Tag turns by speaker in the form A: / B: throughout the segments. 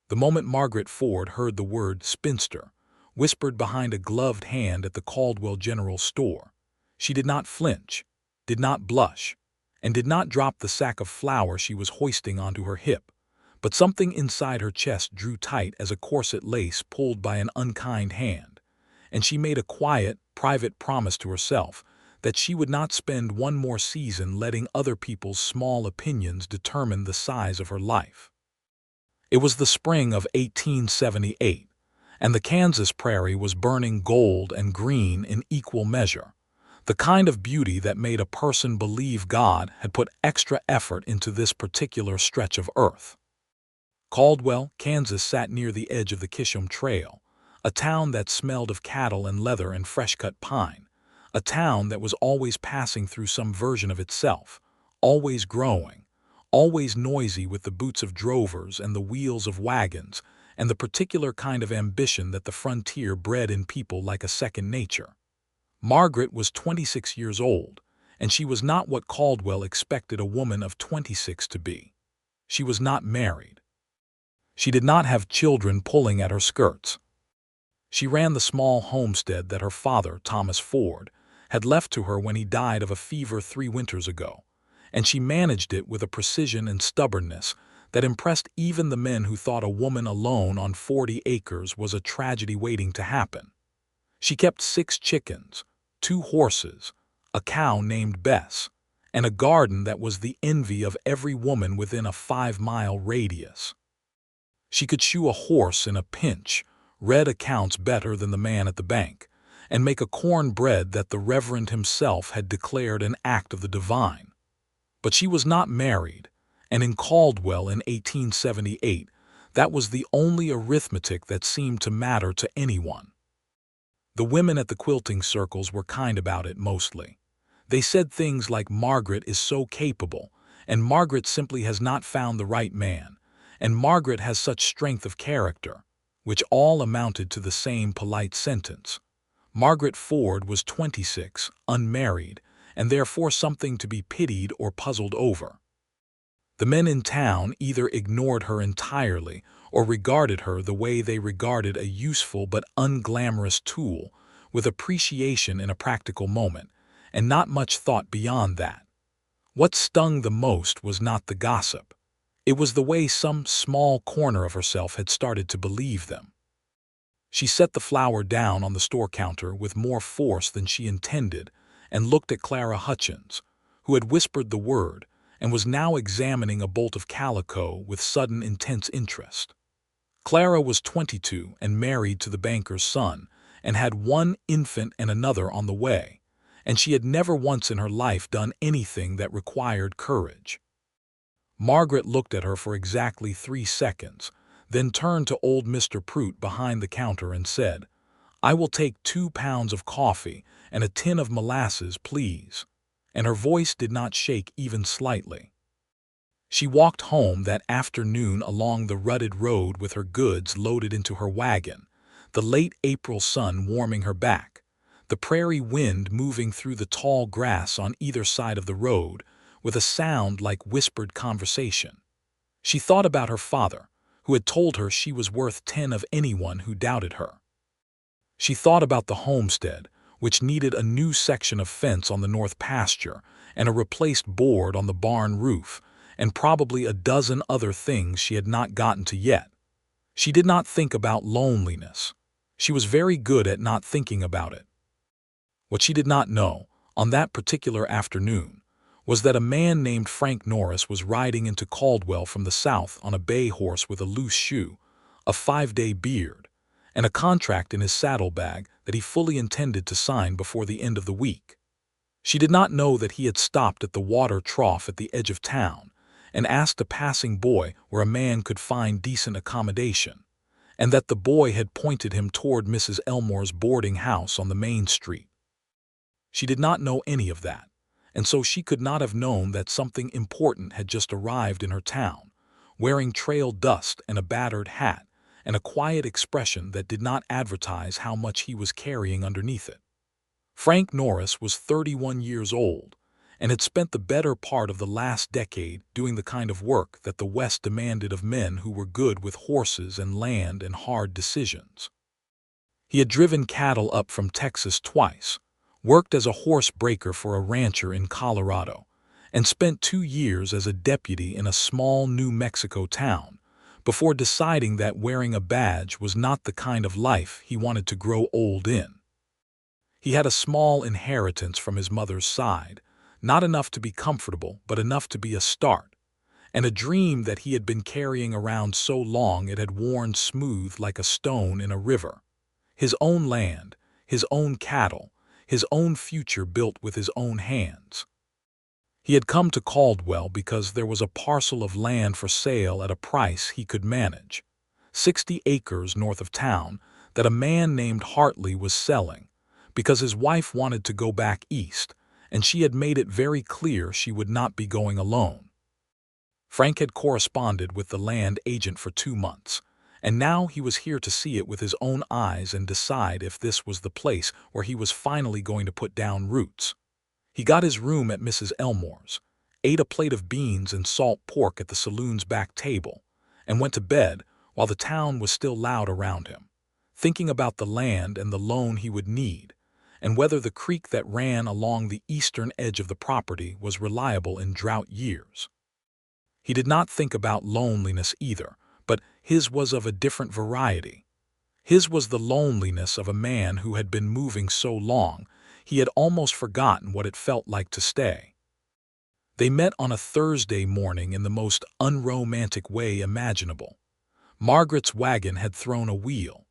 A: The moment Margaret Ford heard the word spinster, whispered behind a gloved hand at the Caldwell General Store, she did not flinch, did not blush, and did not drop the sack of flour she was hoisting onto her hip, but something inside her chest drew tight as a corset lace pulled by an unkind hand, and she made a quiet, private promise to herself that she would not spend one more season letting other people's small opinions determine the size of her life. It was the spring of 1878, and the Kansas prairie was burning gold and green in equal measure, the kind of beauty that made a person believe God had put extra effort into this particular stretch of earth. Caldwell, Kansas sat near the edge of the Kisham Trail, a town that smelled of cattle and leather and fresh-cut pine, a town that was always passing through some version of itself, always growing, always noisy with the boots of drovers and the wheels of wagons, and the particular kind of ambition that the frontier bred in people like a second nature. Margaret was 26 years old, and she was not what Caldwell expected a woman of 26 to be. She was not married. She did not have children pulling at her skirts. She ran the small homestead that her father, Thomas Ford, had left to her when he died of a fever 3 winters ago, and she managed it with a precision and stubbornness that impressed even the men who thought a woman alone on 40 acres was a tragedy waiting to happen. She kept 6 chickens, 2 horses, a cow named Bess, and a garden that was the envy of every woman within a 5-mile radius. She could shoe a horse in a pinch, read accounts better than the man at the bank, and make a corn bread that the Reverend himself had declared an act of the divine. But she was not married, and in Caldwell in 1878, that was the only arithmetic that seemed to matter to anyone. The women at the quilting circles were kind about it mostly. They said things like Margaret is so capable, and Margaret simply has not found the right man, and Margaret has such strength of character, which all amounted to the same polite sentence. Margaret Ford was 26, unmarried, and therefore something to be pitied or puzzled over. The men in town either ignored her entirely or regarded her the way they regarded a useful but unglamorous tool, with appreciation in a practical moment, and not much thought beyond that. What stung the most was not the gossip. It was the way some small corner of herself had started to believe them. She set the flour down on the store counter with more force than she intended and looked at Clara Hutchins, who had whispered the word and was now examining a bolt of calico with sudden intense interest. Clara was 22 and married to the banker's son and had 1 infant and another on the way, and she had never once in her life done anything that required courage. Margaret looked at her for exactly 3 seconds, then turned to old Mr. Prout behind the counter and said, "I will take 2 pounds of coffee and a tin of molasses, please," and her voice did not shake even slightly. She walked home that afternoon along the rutted road with her goods loaded into her wagon, the late April sun warming her back, the prairie wind moving through the tall grass on either side of the road with a sound like whispered conversation. She thought about her father, who had told her she was worth 10 of anyone who doubted her. She thought about the homestead, which needed a new section of fence on the north pasture and a replaced board on the barn roof, and probably a dozen other things she had not gotten to yet. She did not think about loneliness. She was very good at not thinking about it. What she did not know, on that particular afternoon, was that a man named Frank Norris was riding into Caldwell from the south on a bay horse with a loose shoe, a 5-day beard, and a contract in his saddlebag that he fully intended to sign before the end of the week. She did not know that he had stopped at the water trough at the edge of town and asked a passing boy where a man could find decent accommodation, and that the boy had pointed him toward Mrs. Elmore's boarding house on the main street. She did not know any of that, and so she could not have known that something important had just arrived in her town, wearing trail dust and a battered hat, and a quiet expression that did not advertise how much he was carrying underneath it. Frank Norris was 31 years old, and had spent the better part of the last decade doing the kind of work that the West demanded of men who were good with horses and land and hard decisions. He had driven cattle up from Texas twice, worked as a horse breaker for a rancher in Colorado, and spent 2 years as a deputy in a small New Mexico town before deciding that wearing a badge was not the kind of life he wanted to grow old in. He had a small inheritance from his mother's side, not enough to be comfortable but enough to be a start, and a dream that he had been carrying around so long it had worn smooth like a stone in a river. His own land, his own cattle, his own future built with his own hands. He had come to Caldwell because there was a parcel of land for sale at a price he could manage, 60 acres north of town, that a man named Hartley was selling, because his wife wanted to go back east, and she had made it very clear she would not be going alone. Frank had corresponded with the land agent for 2 months, and now he was here to see it with his own eyes and decide if this was the place where he was finally going to put down roots. He got his room at Mrs. Elmore's, ate a plate of beans and salt pork at the saloon's back table, and went to bed while the town was still loud around him, thinking about the land and the loan he would need, and whether the creek that ran along the eastern edge of the property was reliable in drought years. He did not think about loneliness either, but his was of a different variety. His was the loneliness of a man who had been moving so long he had almost forgotten what it felt like to stay. They met on a Thursday morning in the most unromantic way imaginable. Margaret's wagon had thrown a wheel,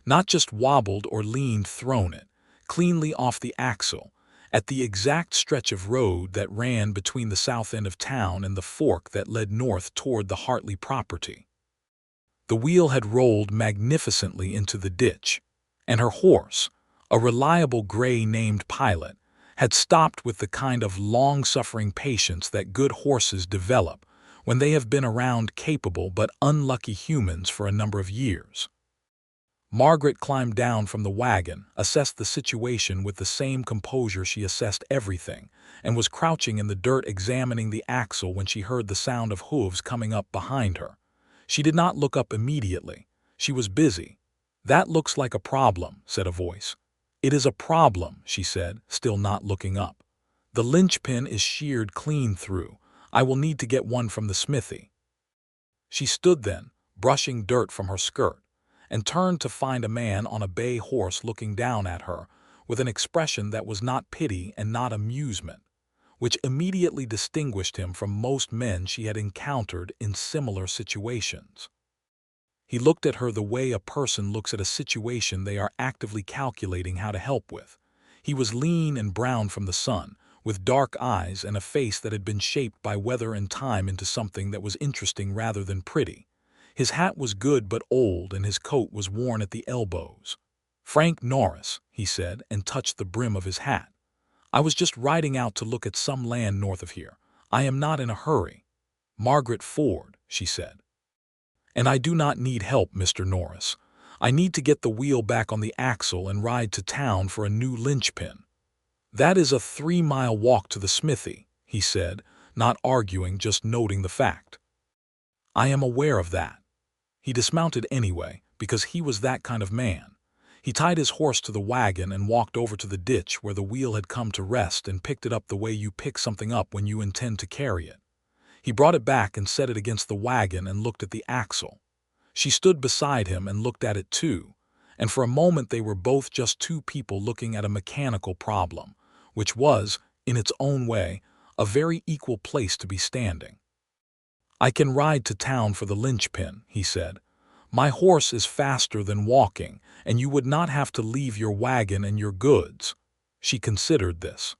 A: not just wobbled or leaned, thrown it, cleanly off the axle, at the exact stretch of road that ran between the south end of town and the fork that led north toward the Hartley property. The wheel had rolled magnificently into the ditch, and her horse, a reliable gray named Pilot, had stopped with the kind of long-suffering patience that good horses develop when they have been around capable but unlucky humans for a number of years. Margaret climbed down from the wagon, assessed the situation with the same composure she assessed everything, and was crouching in the dirt examining the axle when she heard the sound of hooves coming up behind her. She did not look up immediately. She was busy. "That looks like a problem," said a voice. "It is a problem," she said, still not looking up. "The linchpin is sheared clean through. I will need to get one from the smithy." She stood then, brushing dirt from her skirt, and turned to find a man on a bay horse looking down at her with an expression that was not pity and not amusement, which immediately distinguished him from most men she had encountered in similar situations. He looked at her the way a person looks at a situation they are actively calculating how to help with. He was lean and brown from the sun, with dark eyes and a face that had been shaped by weather and time into something that was interesting rather than pretty. His hat was good but old, and his coat was worn at the elbows. "Frank Norris," he said, and touched the brim of his hat. "I was just riding out to look at some land north of here. I am not in a hurry." "Margaret Ford," she said. "And I do not need help, Mr. Norris. I need to get the wheel back on the axle and ride to town for a new linchpin." "That is a 3-mile walk to the smithy," he said, not arguing, just noting the fact. "I am aware of that." He dismounted anyway, because he was that kind of man. He tied his horse to the wagon and walked over to the ditch where the wheel had come to rest and picked it up the way you pick something up when you intend to carry it. He brought it back and set it against the wagon and looked at the axle. She stood beside him and looked at it too, and for a moment they were both just two people looking at a mechanical problem, which was, in its own way, a very equal place to be standing. "I can ride to town for the linchpin," he said. "My horse is faster than walking, and you would not have to leave your wagon and your goods." She considered this.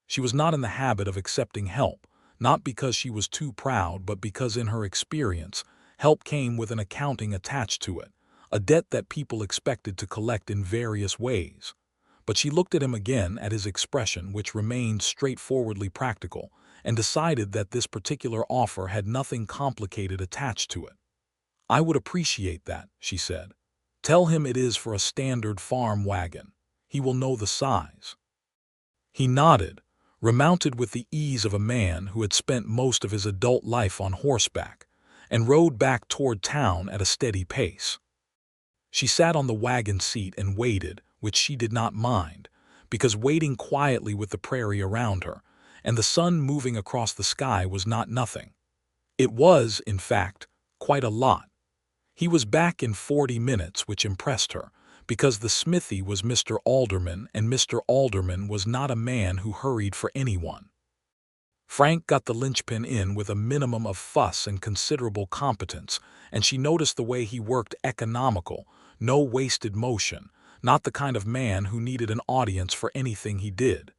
A: She was not in the habit of accepting help, not because she was too proud, but because in her experience, help came with an accounting attached to it, a debt that people expected to collect in various ways. But she looked at him again, at his expression, which remained straightforwardly practical, and decided that this particular offer had nothing complicated attached to it. "I would appreciate that," she said. "Tell him it is for a standard farm wagon. He will know the size." He nodded, remounted with the ease of a man who had spent most of his adult life on horseback, and rode back toward town at a steady pace. She sat on the wagon seat and waited, which she did not mind, because waiting quietly with the prairie around her, and the sun moving across the sky was not nothing. It was, in fact, quite a lot. He was back in 40 minutes, which impressed her, because the smithy was Mr. Alderman, and Mr. Alderman was not a man who hurried for anyone. Frank got the linchpin in with a minimum of fuss and considerable competence, and she noticed the way he worked economical, no wasted motion, not the kind of man who needed an audience for anything he did.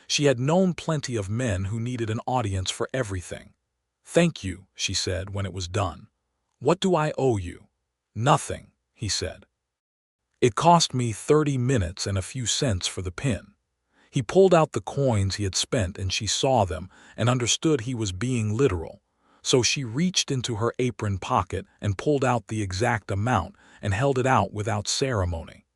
A: She had known plenty of men who needed an audience for everything. "Thank you," she said when it was done. "What do I owe you?" "Nothing," he said. "It cost me 30 minutes and a few cents for the pin." He pulled out the coins he had spent, and she saw them and understood he was being literal. So she reached into her apron pocket and pulled out the exact amount and held it out without ceremony.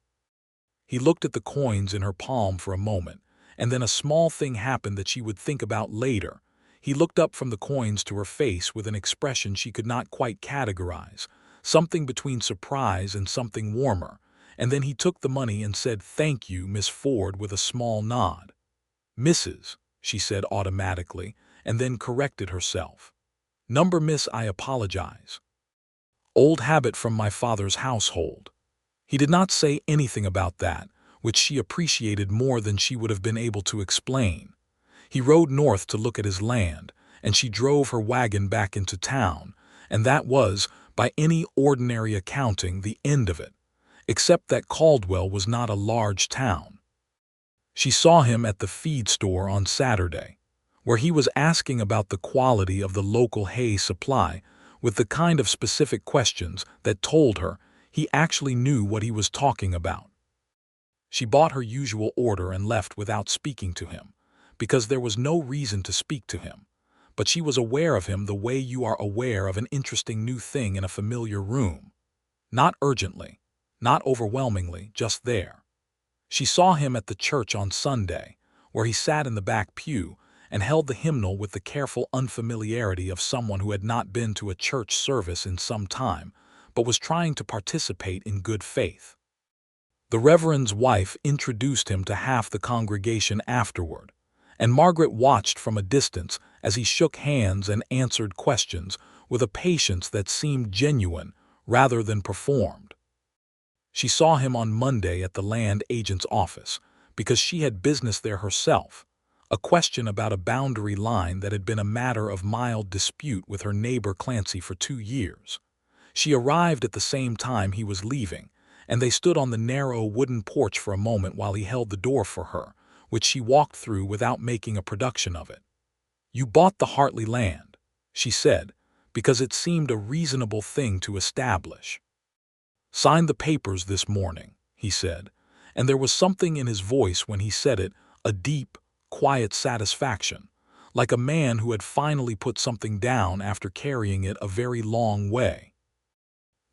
A: He looked at the coins in her palm for a moment, and then a small thing happened that she would think about later. He looked up from the coins to her face with an expression she could not quite categorize, something between surprise and something warmer, and then he took the money and said, "Thank you, Miss Ford," with a small nod. "Mrs.," she said automatically, and then corrected herself. "Number Miss, I apologize. Old habit from my father's household." He did not say anything about that, which she appreciated more than she would have been able to explain. He rode north to look at his land, and she drove her wagon back into town, and that was, by any ordinary accounting, the end of it, except that Caldwell was not a large town. She saw him at the feed store on Saturday, where he was asking about the quality of the local hay supply with the kind of specific questions that told her he actually knew what he was talking about. She bought her usual order and left without speaking to him, because there was no reason to speak to him, but she was aware of him the way you are aware of an interesting new thing in a familiar room. Not urgently, not overwhelmingly, just there. She saw him at the church on Sunday, where he sat in the back pew and held the hymnal with the careful unfamiliarity of someone who had not been to a church service in some time, but was trying to participate in good faith. The Reverend's wife introduced him to half the congregation afterward, and Margaret watched from a distance as he shook hands and answered questions with a patience that seemed genuine rather than performed. She saw him on Monday at the land agent's office because she had business there herself, a question about a boundary line that had been a matter of mild dispute with her neighbor Clancy for 2 years. She arrived at the same time he was leaving, and they stood on the narrow wooden porch for a moment while he held the door for her, which she walked through without making a production of it. "You bought the Hartley land," she said, because it seemed a reasonable thing to establish. "Signed the papers this morning," he said, and there was something in his voice when he said it, a deep, quiet satisfaction, like a man who had finally put something down after carrying it a very long way.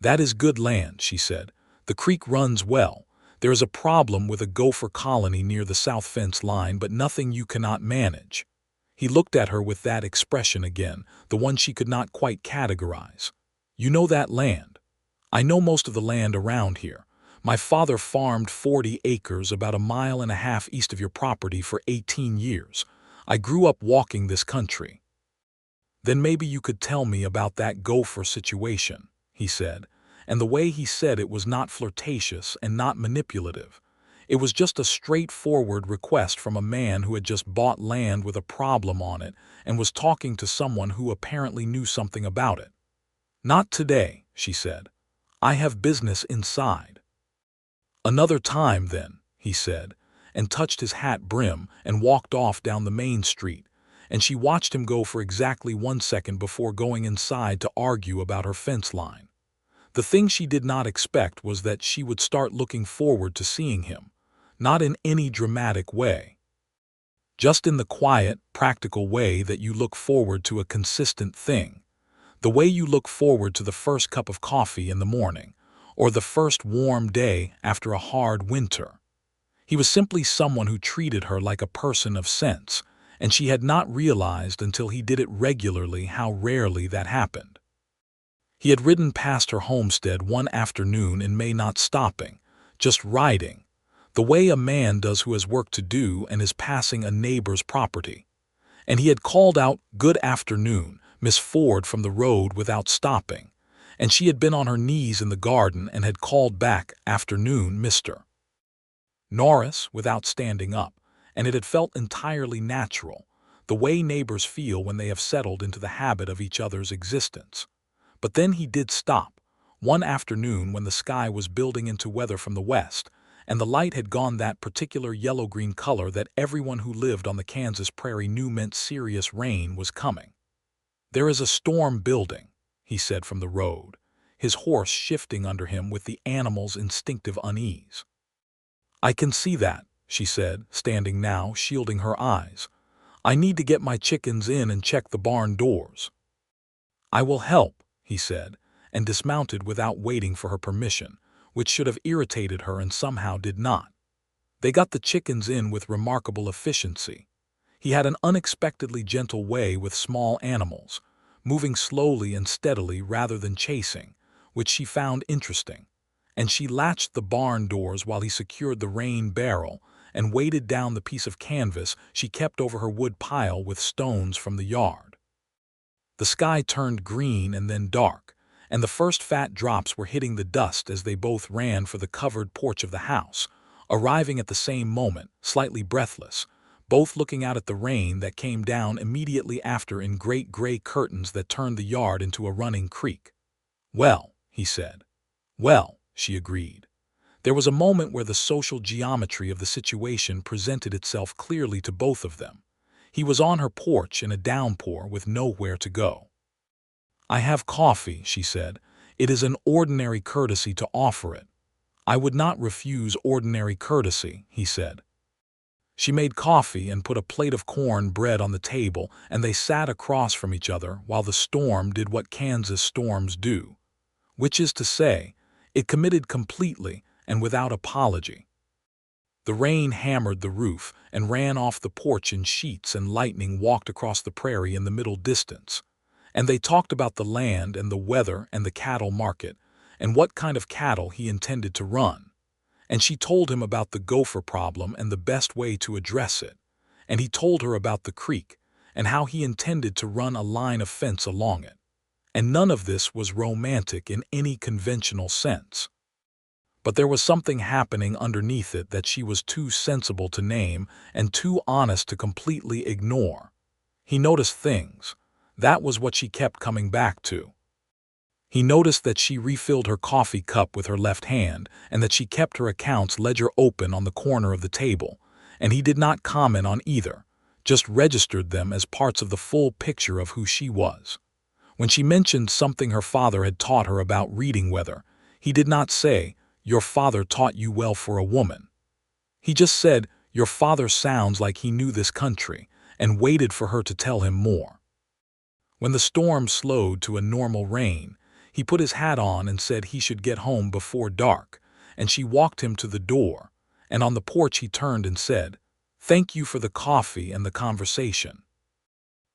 A: "That is good land," she said. "The creek runs well. There is a problem with a gopher colony near the south fence line, but nothing you cannot manage." He looked at her with that expression again, the one she could not quite categorize. "You know that land?" "I know most of the land around here. My father farmed 40 acres about 1.5 miles east of your property for 18 years. I grew up walking this country." "Then maybe you could tell me about that gopher situation," he said, and the way he said it was not flirtatious and not manipulative. It was just a straightforward request from a man who had just bought land with a problem on it and was talking to someone who apparently knew something about it. "Not today," she said. "I have business inside." "Another time, then," he said, and touched his hat brim and walked off down the main street, and she watched him go for exactly 1 second before going inside to argue about her fence line. The thing she did not expect was that she would start looking forward to seeing him, not in any dramatic way. Just in the quiet, practical way that you look forward to a consistent thing, the way you look forward to the first cup of coffee in the morning, or the first warm day after a hard winter. He was simply someone who treated her like a person of sense, and she had not realized until he did it regularly how rarely that happened. He had ridden past her homestead one afternoon in May, not stopping, just riding, the way a man does who has work to do and is passing a neighbor's property. And he had called out, "Good afternoon, Miss Ford," from the road without stopping, and she had been on her knees in the garden and had called back, "Afternoon, Mr. Norris," without standing up, and it had felt entirely natural, the way neighbors feel when they have settled into the habit of each other's existence. But then he did stop, one afternoon when the sky was building into weather from the west, and the light had gone that particular yellow-green color that everyone who lived on the Kansas prairie knew meant serious rain was coming. "There is a storm building," he said from the road, his horse shifting under him with the animal's instinctive unease. "I can see that," she said, standing now, shielding her eyes. "I need to get my chickens in and check the barn doors." "I will help," he said, and dismounted without waiting for her permission, which should have irritated her and somehow did not. They got the chickens in with remarkable efficiency. He had an unexpectedly gentle way with small animals, moving slowly and steadily rather than chasing, which she found interesting, and she latched the barn doors while he secured the rain barrel and weighted down the piece of canvas she kept over her wood pile with stones from the yard. The sky turned green and then dark, and the first fat drops were hitting the dust as they both ran for the covered porch of the house, arriving at the same moment, slightly breathless, both looking out at the rain that came down immediately after in great gray curtains that turned the yard into a running creek. "Well," he said. "Well," she agreed. There was a moment where the social geometry of the situation presented itself clearly to both of them. He was on her porch in a downpour with nowhere to go. "I have coffee," she said. "It is an ordinary courtesy to offer it." "I would not refuse ordinary courtesy," he said. She made coffee and put a plate of corn bread on the table, and they sat across from each other while the storm did what Kansas storms do, which is to say, it committed completely and without apology. The rain hammered the roof and ran off the porch in sheets, and lightning walked across the prairie in the middle distance. And they talked about the land and the weather and the cattle market, and what kind of cattle he intended to run. And she told him about the gopher problem and the best way to address it. And he told her about the creek, and how he intended to run a line of fence along it. And none of this was romantic in any conventional sense. But there was something happening underneath it that she was too sensible to name and too honest to completely ignore. He noticed things. That was what she kept coming back to. He noticed that she refilled her coffee cup with her left hand and that she kept her accounts ledger open on the corner of the table, and he did not comment on either, just registered them as parts of the full picture of who she was. When she mentioned something her father had taught her about reading weather, he did not say, "Your father taught you well for a woman." He just said, "Your father sounds like he knew this country," and waited for her to tell him more. When the storm slowed to a normal rain, he put his hat on and said he should get home before dark, and she walked him to the door, and on the porch he turned and said, "Thank you for the coffee and the conversation."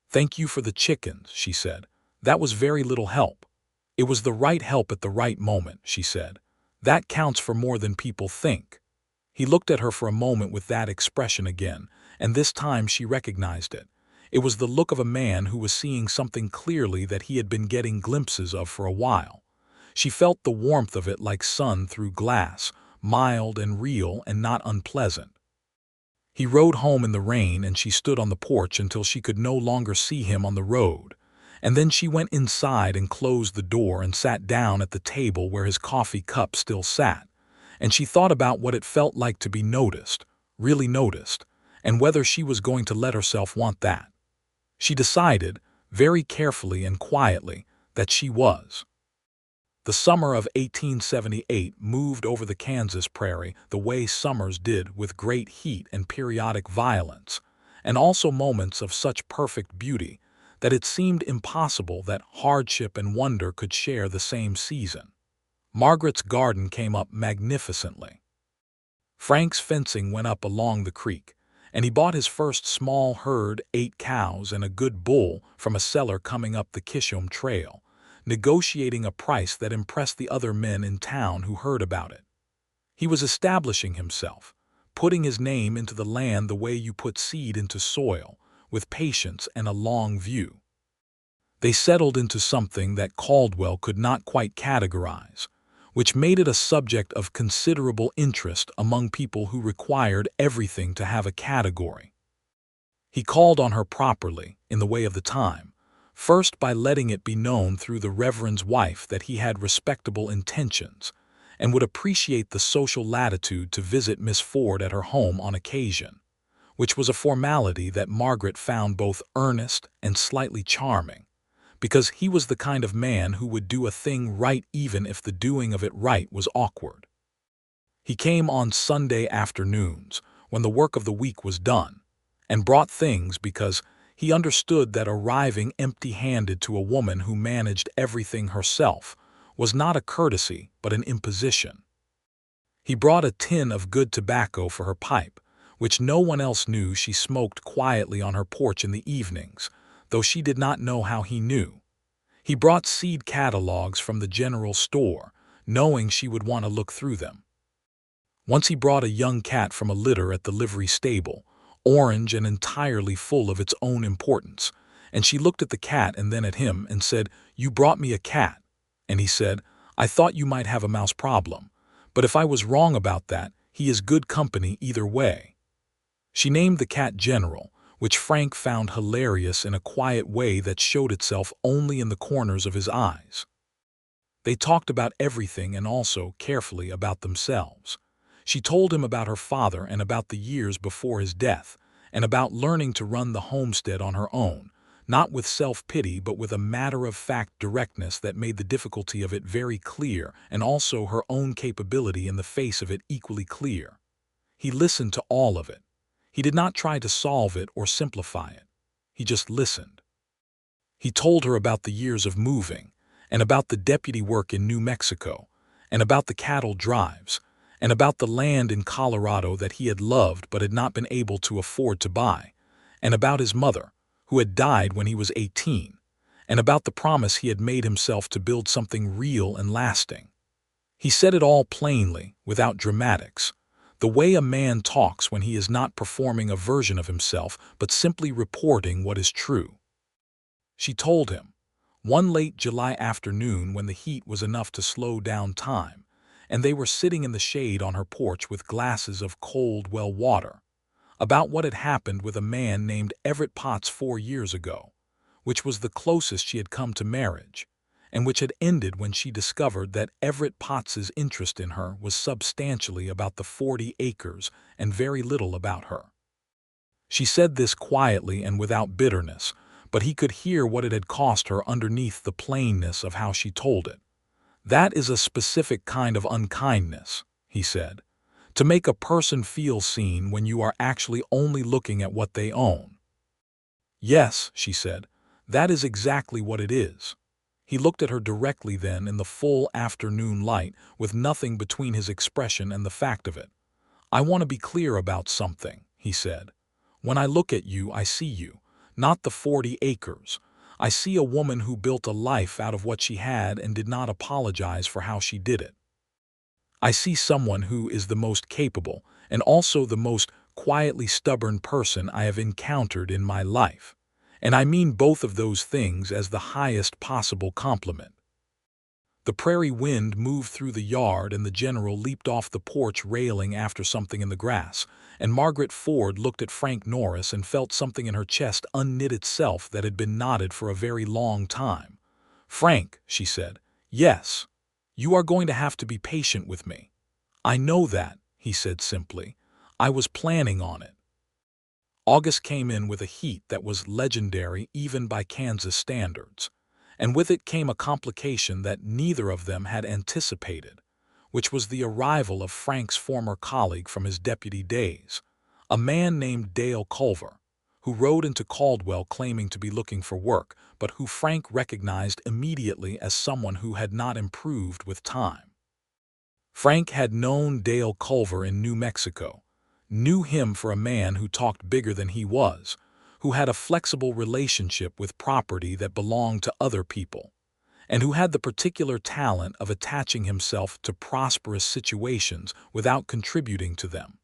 A: "Thank you for the chickens," she said. "That was very little help." "It was the right help at the right moment," she said. "That counts for more than people think." He looked at her for a moment with that expression again, and this time she recognized it. It was the look of a man who was seeing something clearly that he had been getting glimpses of for a while. She felt the warmth of it like sun through glass, mild and real and not unpleasant. He rode home in the rain, and she stood on the porch until she could no longer see him on the road, and then she went inside and closed the door and sat down at the table where his coffee cup still sat, and she thought about what it felt like to be noticed, really noticed, and whether she was going to let herself want that. She decided, very carefully and quietly, that she was. The summer of 1878 moved over the Kansas prairie the way summers did, with great heat and periodic violence, and also moments of such perfect beauty that it seemed impossible that hardship and wonder could share the same season. Margaret's garden came up magnificently. Frank's fencing went up along the creek, and he bought his first small herd, 8 cows and a good bull, from a seller coming up the Kishom Trail, negotiating a price that impressed the other men in town who heard about it. He was establishing himself, putting his name into the land the way you put seed into soil, with patience and a long view. They settled into something that Caldwell could not quite categorize, which made it a subject of considerable interest among people who required everything to have a category. He called on her properly, in the way of the time, first by letting it be known through the Reverend's wife that he had respectable intentions, and would appreciate the social latitude to visit Miss Ford at her home on occasion, which was a formality that Margaret found both earnest and slightly charming, because he was the kind of man who would do a thing right even if the doing of it right was awkward. He came on Sunday afternoons, when the work of the week was done, and brought things because he understood that arriving empty-handed to a woman who managed everything herself was not a courtesy but an imposition. He brought a tin of good tobacco for her pipe, which no one else knew she smoked quietly on her porch in the evenings, though she did not know how he knew. He brought seed catalogs from the general store, knowing she would want to look through them. Once he brought a young cat from a litter at the livery stable, orange and entirely full of its own importance, and she looked at the cat and then at him and said, "You brought me a cat." And he said, "I thought you might have a mouse problem, but if I was wrong about that, he is good company either way." She named the cat General, which Frank found hilarious in a quiet way that showed itself only in the corners of his eyes. They talked about everything and also, carefully, about themselves. She told him about her father and about the years before his death, and about learning to run the homestead on her own, not with self-pity but with a matter-of-fact directness that made the difficulty of it very clear and also her own capability in the face of it equally clear. He listened to all of it. He did not try to solve it or simplify it. He just listened. He told her about the years of moving, and about the deputy work in New Mexico, and about the cattle drives, and about the land in Colorado that he had loved but had not been able to afford to buy, and about his mother, who had died when he was 18, and about the promise he had made himself to build something real and lasting. He said it all plainly, without dramatics, the way a man talks when he is not performing a version of himself but simply reporting what is true. She told him, one late July afternoon when the heat was enough to slow down time, and they were sitting in the shade on her porch with glasses of Caldwell water, about what had happened with a man named Everett Potts 4 years ago, which was the closest she had come to marriage, and which had ended when she discovered that Everett Potts's interest in her was substantially about the 40 acres and very little about her. She said this quietly and without bitterness, but he could hear what it had cost her underneath the plainness of how she told it. "That is a specific kind of unkindness," he said, "to make a person feel seen when you are actually only looking at what they own." "Yes," she said, "that is exactly what it is." He looked at her directly then in the full afternoon light, with nothing between his expression and the fact of it. "I want to be clear about something," he said. "When I look at you, I see you, not the 40 acres. I see a woman who built a life out of what she had and did not apologize for how she did it. I see someone who is the most capable and also the most quietly stubborn person I have encountered in my life. And I mean both of those things as the highest possible compliment." The prairie wind moved through the yard and the general leaped off the porch railing after something in the grass, and Margaret Ford looked at Frank Norris and felt something in her chest unknit itself that had been knotted for a very long time. "Frank," she said, "yes, you are going to have to be patient with me." "I know that," he said simply. "I was planning on it." August came in with a heat that was legendary even by Kansas standards, and with it came a complication that neither of them had anticipated, which was the arrival of Frank's former colleague from his deputy days, a man named Dale Culver, who rode into Caldwell claiming to be looking for work, but who Frank recognized immediately as someone who had not improved with time. Frank had known Dale Culver in New Mexico, knew him for a man who talked bigger than he was, who had a flexible relationship with property that belonged to other people, and who had the particular talent of attaching himself to prosperous situations without contributing to them.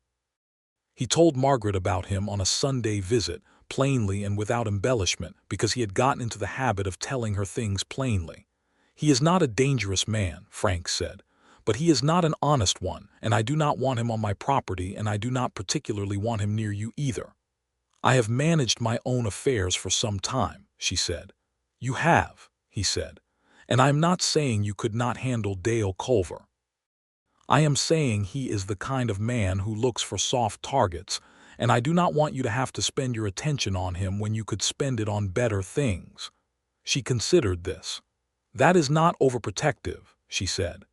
A: He told Margaret about him on a Sunday visit, plainly and without embellishment, because he had gotten into the habit of telling her things plainly. "He is not a dangerous man," Frank said, "but he is not an honest one, and I do not want him on my property, and I do not particularly want him near you either." "I have managed my own affairs for some time," she said. "You have," he said, "and I am not saying you could not handle Dale Culver. I am saying he is the kind of man who looks for soft targets, and I do not want you to have to spend your attention on him when you could spend it on better things." She considered this. "That is not overprotective," she said.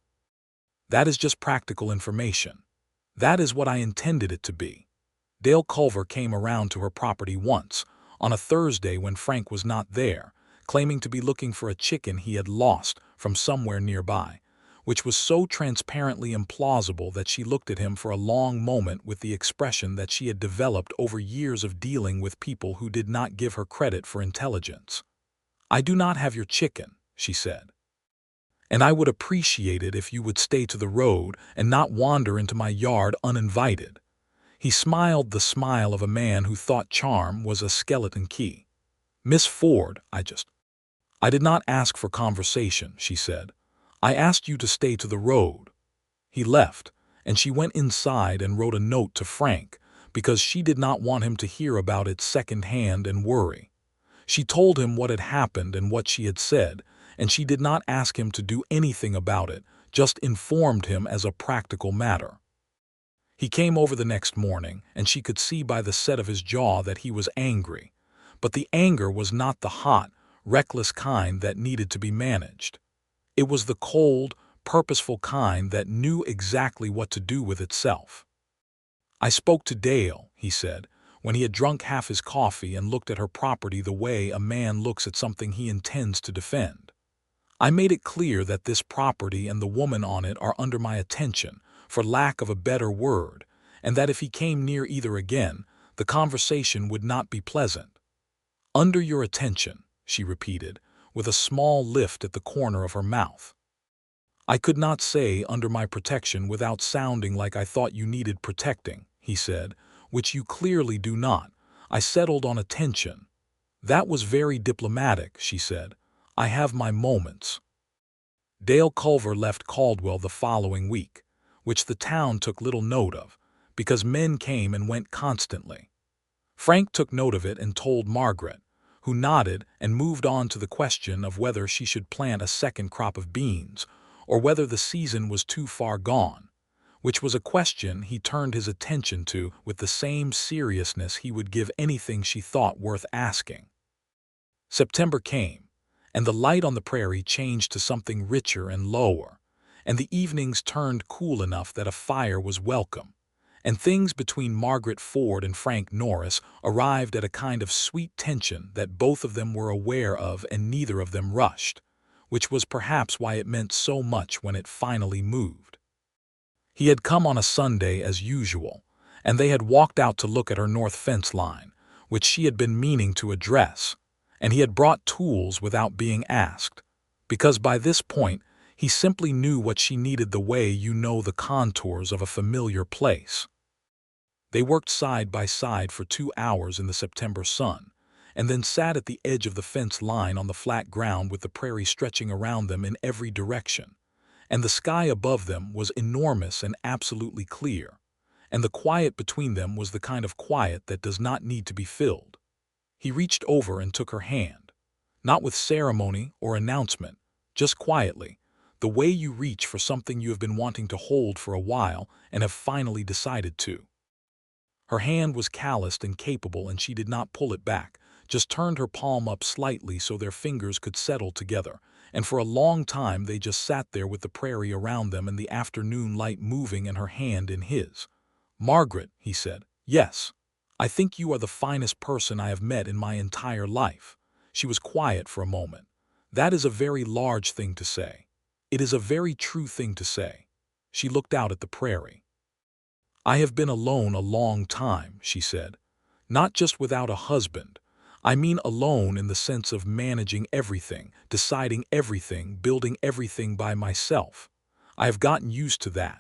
A: "That is just practical information. That is what I intended it to be." Dale Culver came around to her property once, on a Thursday when Frank was not there, claiming to be looking for a chicken he had lost from somewhere nearby, which was so transparently implausible that she looked at him for a long moment with the expression that she had developed over years of dealing with people who did not give her credit for intelligence. "I do not have your chicken," she said, "and I would appreciate it if you would stay to the road and not wander into my yard uninvited." He smiled the smile of a man who thought charm was a skeleton key. "Miss Ford, I did not ask for conversation," she said. "I asked you to stay to the road." He left, and she went inside and wrote a note to Frank, because she did not want him to hear about it second-hand and worry. She told him what had happened and what she had said, and she did not ask him to do anything about it, just informed him as a practical matter. He came over the next morning, and she could see by the set of his jaw that he was angry. But the anger was not the hot, reckless kind that needed to be managed. It was the cold, purposeful kind that knew exactly what to do with itself. "I spoke to Dale," he said, when he had drunk half his coffee and looked at her property the way a man looks at something he intends to defend. "I made it clear that this property and the woman on it are under my attention, for lack of a better word, and that if he came near either again, the conversation would not be pleasant." "Under your attention," she repeated, with a small lift at the corner of her mouth. "I could not say under my protection without sounding like I thought you needed protecting," he said, "which you clearly do not. I settled on attention." "That was very diplomatic," she said. "I have my moments." Dale Culver left Caldwell the following week, which the town took little note of, because men came and went constantly. Frank took note of it and told Margaret, who nodded and moved on to the question of whether she should plant a second crop of beans, or whether the season was too far gone, which was a question he turned his attention to with the same seriousness he would give anything she thought worth asking. September came, and the light on the prairie changed to something richer and lower, and the evenings turned cool enough that a fire was welcome, and things between Margaret Ford and Frank Norris arrived at a kind of sweet tension that both of them were aware of and neither of them rushed, which was perhaps why it meant so much when it finally moved. He had come on a Sunday as usual, and they had walked out to look at her north fence line, which she had been meaning to address, and he had brought tools without being asked, because by this point he simply knew what she needed the way you know the contours of a familiar place. They worked side by side for 2 hours in the September sun, and then sat at the edge of the fence line on the flat ground with the prairie stretching around them in every direction, and the sky above them was enormous and absolutely clear, and the quiet between them was the kind of quiet that does not need to be filled. He reached over and took her hand, not with ceremony or announcement, just quietly, the way you reach for something you have been wanting to hold for a while and have finally decided to. Her hand was calloused and capable, and she did not pull it back, just turned her palm up slightly so their fingers could settle together, and for a long time they just sat there with the prairie around them and the afternoon light moving and her hand in his. "Margaret," he said, "yes, I think you are the finest person I have met in my entire life." She was quiet for a moment. "That is a very large thing to say. It is a very true thing to say." She looked out at the prairie. I have been alone a long time, she said. Not just without a husband. I mean alone in the sense of managing everything, deciding everything, building everything by myself. I have gotten used to that.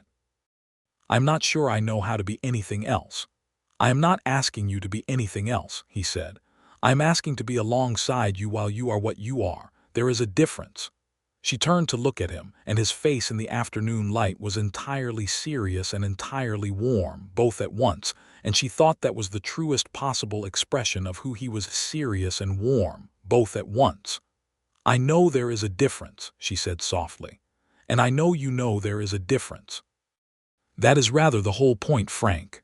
A: I'm not sure I know how to be anything else. I am not asking you to be anything else, he said. I am asking to be alongside you while you are what you are. There is a difference. She turned to look at him, and his face in the afternoon light was entirely serious and entirely warm, both at once, and she thought that was the truest possible expression of who he was, serious and warm, both at once. I know there is a difference, she said softly. And I know you know there is a difference. That is rather the whole point, Frank.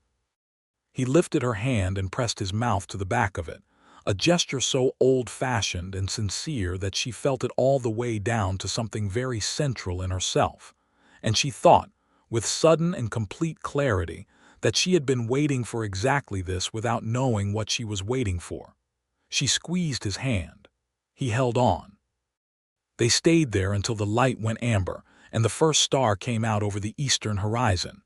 A: He lifted her hand and pressed his mouth to the back of it, a gesture so old-fashioned and sincere that she felt it all the way down to something very central in herself, and she thought, with sudden and complete clarity, that she had been waiting for exactly this without knowing what she was waiting for. She squeezed his hand. He held on. They stayed there until the light went amber and the first star came out over the eastern horizon,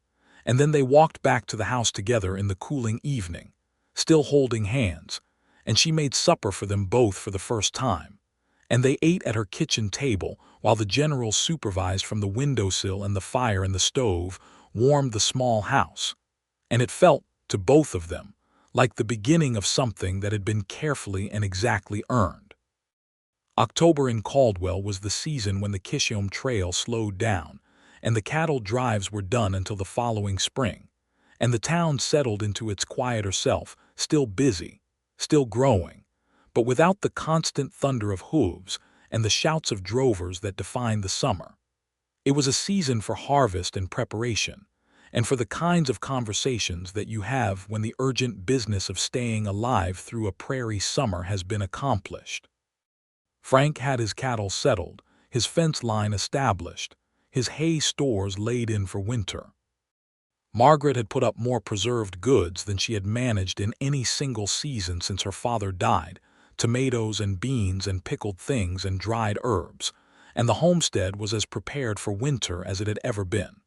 A: and then they walked back to the house together in the cooling evening, still holding hands, and she made supper for them both for the first time, and they ate at her kitchen table while the general supervised from the windowsill, and the fire in the stove warmed the small house, and it felt, to both of them, like the beginning of something that had been carefully and exactly earned. October in Caldwell was the season when the Kishome Trail slowed down, and the cattle drives were done until the following spring, and the town settled into its quieter self, still busy, still growing, but without the constant thunder of hooves and the shouts of drovers that defined the summer. It was a season for harvest and preparation, and for the kinds of conversations that you have when the urgent business of staying alive through a prairie summer has been accomplished. Frank had his cattle settled, his fence line established, his hay stores laid in for winter. Margaret had put up more preserved goods than she had managed in any single season since her father died, tomatoes and beans and pickled things and dried herbs, and the homestead was as prepared for winter as it had ever been.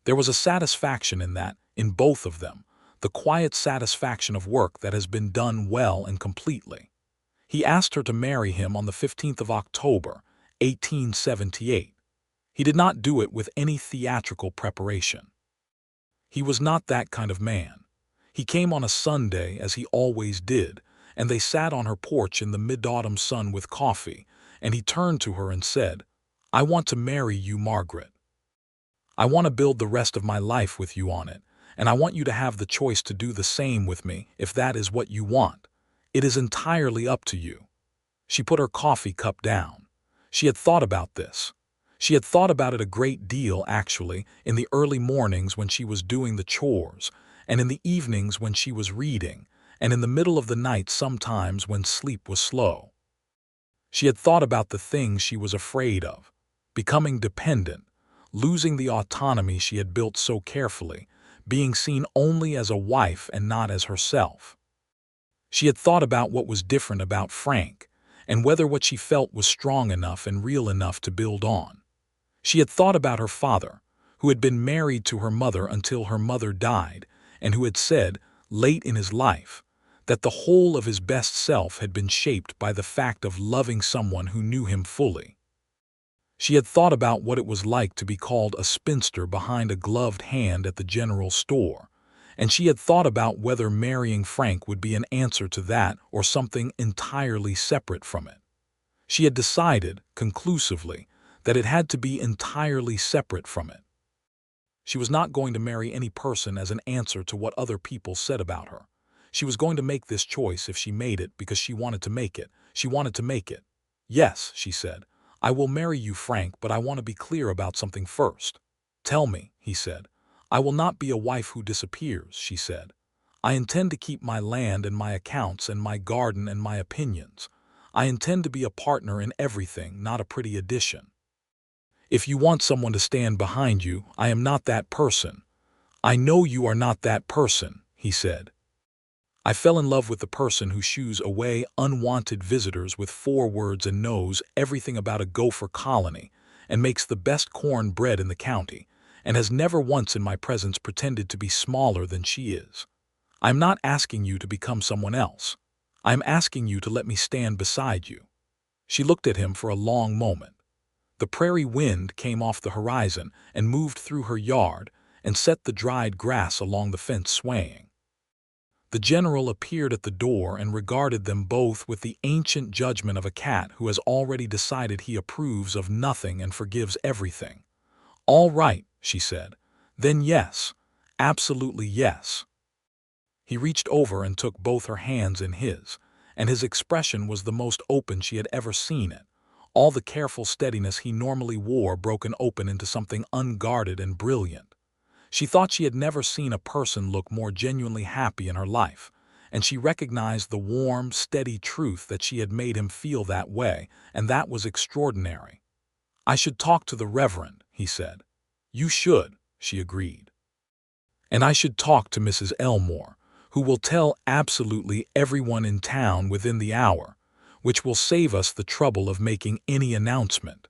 A: There was a satisfaction in that, in both of them, the quiet satisfaction of work that has been done well and completely. He asked her to marry him on the 15th of October, 1878. He did not do it with any theatrical preparation. He was not that kind of man. He came on a Sunday, as he always did, and they sat on her porch in the mid-autumn sun with coffee, and he turned to her and said, "I want to marry you, Margaret. I want to build the rest of my life with you on it, and I want you to have the choice to do the same with me if that is what you want. It is entirely up to you." She put her coffee cup down. She had thought about this. She had thought about it a great deal, actually, in the early mornings when she was doing the chores, and in the evenings when she was reading, and in the middle of the night sometimes when sleep was slow. She had thought about the things she was afraid of: becoming dependent, losing the autonomy she had built so carefully, being seen only as a wife and not as herself. She had thought about what was different about Frank, and whether what she felt was strong enough and real enough to build on. She had thought about her father, who had been married to her mother until her mother died, and who had said, late in his life, that the whole of his best self had been shaped by the fact of loving someone who knew him fully. She had thought about what it was like to be called a spinster behind a gloved hand at the general store, and she had thought about whether marrying Frank would be an answer to that or something entirely separate from it. She had decided, conclusively, that it had to be entirely separate from it. She was not going to marry any person as an answer to what other people said about her. She was going to make this choice if she made it because she wanted to make it. She wanted to make it. "Yes," she said, "I will marry you, Frank, but I want to be clear about something first." "Tell me," he said. "I will not be a wife who disappears," she said. "I intend to keep my land and my accounts and my garden and my opinions. I intend to be a partner in everything, not a pretty addition. If you want someone to stand behind you, I am not that person." "I know you are not that person," he said. "I fell in love with the person who shoos away unwanted visitors with 4 words and knows everything about a gopher colony and makes the best corn bread in the county and has never once in my presence pretended to be smaller than she is. I'm not asking you to become someone else. I'm asking you to let me stand beside you." She looked at him for a long moment. The prairie wind came off the horizon and moved through her yard and set the dried grass along the fence swaying. The general appeared at the door and regarded them both with the ancient judgment of a cat who has already decided he approves of nothing and forgives everything. "All right," she said. "Then yes, absolutely yes." He reached over and took both her hands in his, and his expression was the most open she had ever seen it. All the careful steadiness he normally wore broken open into something unguarded and brilliant. She thought she had never seen a person look more genuinely happy in her life, and she recognized the warm, steady truth that she had made him feel that way, and that was extraordinary. "I should talk to the Reverend," he said. "You should," she agreed. "And I should talk to Mrs. Elmore, who will tell absolutely everyone in town within the hour, which will save us the trouble of making any announcement."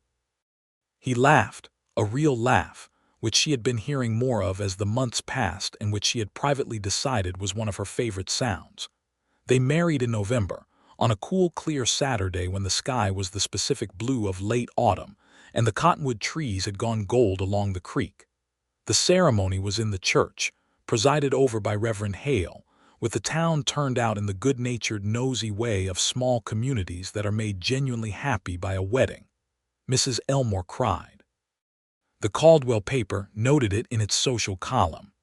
A: He laughed, a real laugh, which she had been hearing more of as the months passed and which she had privately decided was one of her favorite sounds. They married in November, on a cool, clear Saturday when the sky was the specific blue of late autumn and the cottonwood trees had gone gold along the creek. The ceremony was in the church, presided over by Reverend Hale, with the town turned out in the good-natured, nosy way of small communities that are made genuinely happy by a wedding. Mrs. Elmore cried. The Caldwell paper noted it in its social column.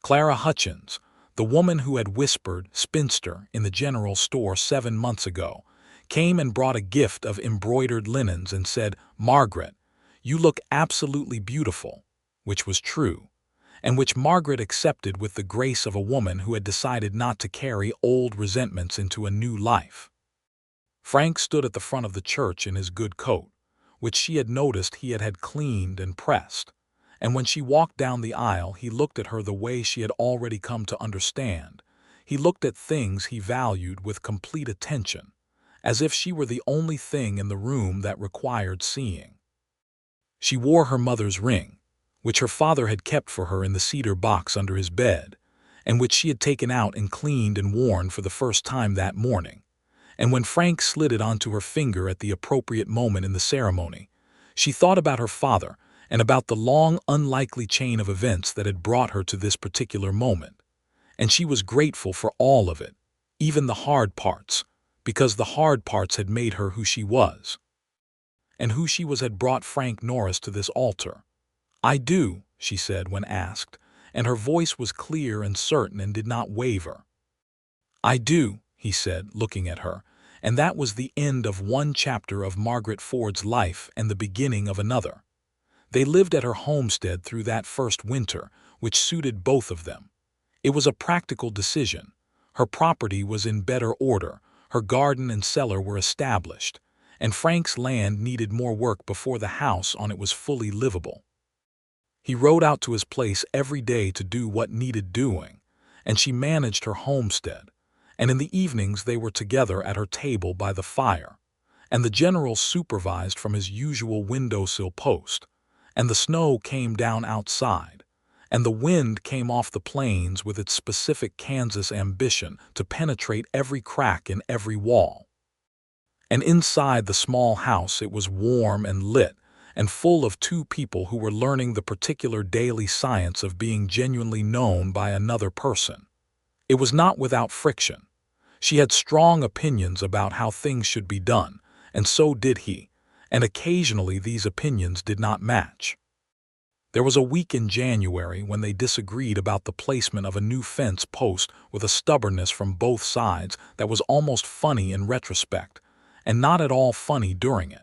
A: Clara Hutchins, the woman who had whispered "Spinster" in the general store 7 months ago, came and brought a gift of embroidered linens and said, "Margaret, you look absolutely beautiful," which was true, and which Margaret accepted with the grace of a woman who had decided not to carry old resentments into a new life. Frank stood at the front of the church in his good coat, which she had noticed he had cleaned and pressed, and when she walked down the aisle he looked at her the way she had already come to understand. He looked at things he valued with complete attention, as if she were the only thing in the room that required seeing. She wore her mother's ring, which her father had kept for her in the cedar box under his bed, and which she had taken out and cleaned and worn for the first time that morning. And when Frank slid it onto her finger at the appropriate moment in the ceremony, she thought about her father and about the long, unlikely chain of events that had brought her to this particular moment. And she was grateful for all of it, even the hard parts, because the hard parts had made her who she was. And who she was had brought Frank Norris to this altar. "I do," she said when asked, and her voice was clear and certain and did not waver. "I do," he said, looking at her, and that was the end of one chapter of Margaret Ford's life and the beginning of another. They lived at her homestead through that first winter, which suited both of them. It was a practical decision. Her property was in better order, her garden and cellar were established, and Frank's land needed more work before the house on it was fully livable. He rode out to his place every day to do what needed doing, and she managed her homestead. And in the evenings they were together at her table by the fire, and the general supervised from his usual windowsill post, and the snow came down outside, and the wind came off the plains with its specific Kansas ambition to penetrate every crack in every wall. And inside the small house it was warm and lit, and full of two people who were learning the particular daily science of being genuinely known by another person. It was not without friction. She had strong opinions about how things should be done, and so did he, and occasionally these opinions did not match. There was a week in January when they disagreed about the placement of a new fence post with a stubbornness from both sides that was almost funny in retrospect, and not at all funny during it.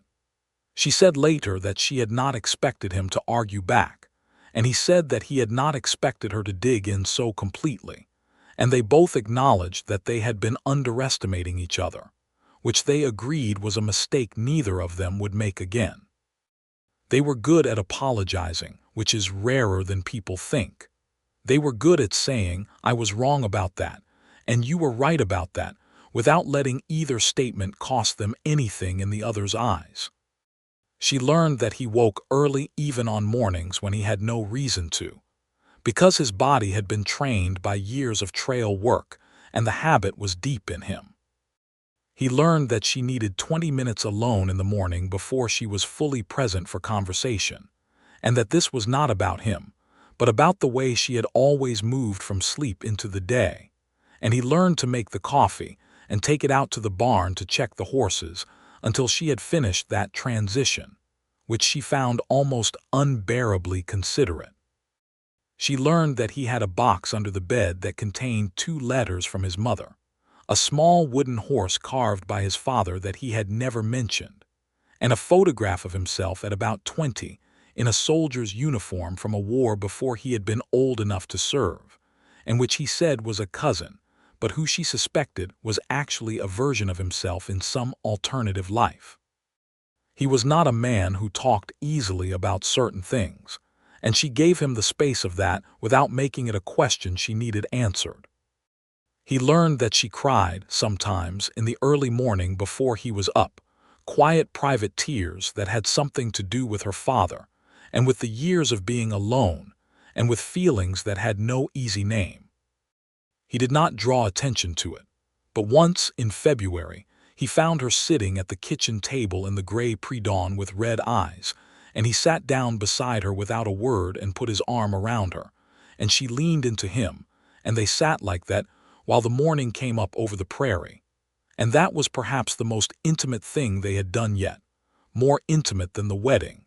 A: She said later that she had not expected him to argue back, and he said that he had not expected her to dig in so completely. And they both acknowledged that they had been underestimating each other, which they agreed was a mistake neither of them would make again. They were good at apologizing, which is rarer than people think. They were good at saying, "I was wrong about that," and "you were right about that," without letting either statement cost them anything in the other's eyes. She learned that he woke early even on mornings when he had no reason to, because his body had been trained by years of trail work and the habit was deep in him. He learned that she needed 20 minutes alone in the morning before she was fully present for conversation, and that this was not about him, but about the way she had always moved from sleep into the day. And he learned to make the coffee and take it out to the barn to check the horses until she had finished that transition, which she found almost unbearably considerate. She learned that he had a box under the bed that contained 2 letters from his mother, a small wooden horse carved by his father that he had never mentioned, and a photograph of himself at about 20 in a soldier's uniform from a war before he had been old enough to serve, and which he said was a cousin, but who she suspected was actually a version of himself in some alternative life. He was not a man who talked easily about certain things, and she gave him the space of that without making it a question she needed answered. He learned that she cried, sometimes, in the early morning before he was up, quiet private tears that had something to do with her father, and with the years of being alone, and with feelings that had no easy name. He did not draw attention to it, but once, in February, he found her sitting at the kitchen table in the gray pre-dawn with red eyes, and he sat down beside her without a word and put his arm around her, and she leaned into him, and they sat like that while the morning came up over the prairie. And that was perhaps the most intimate thing they had done yet, more intimate than the wedding,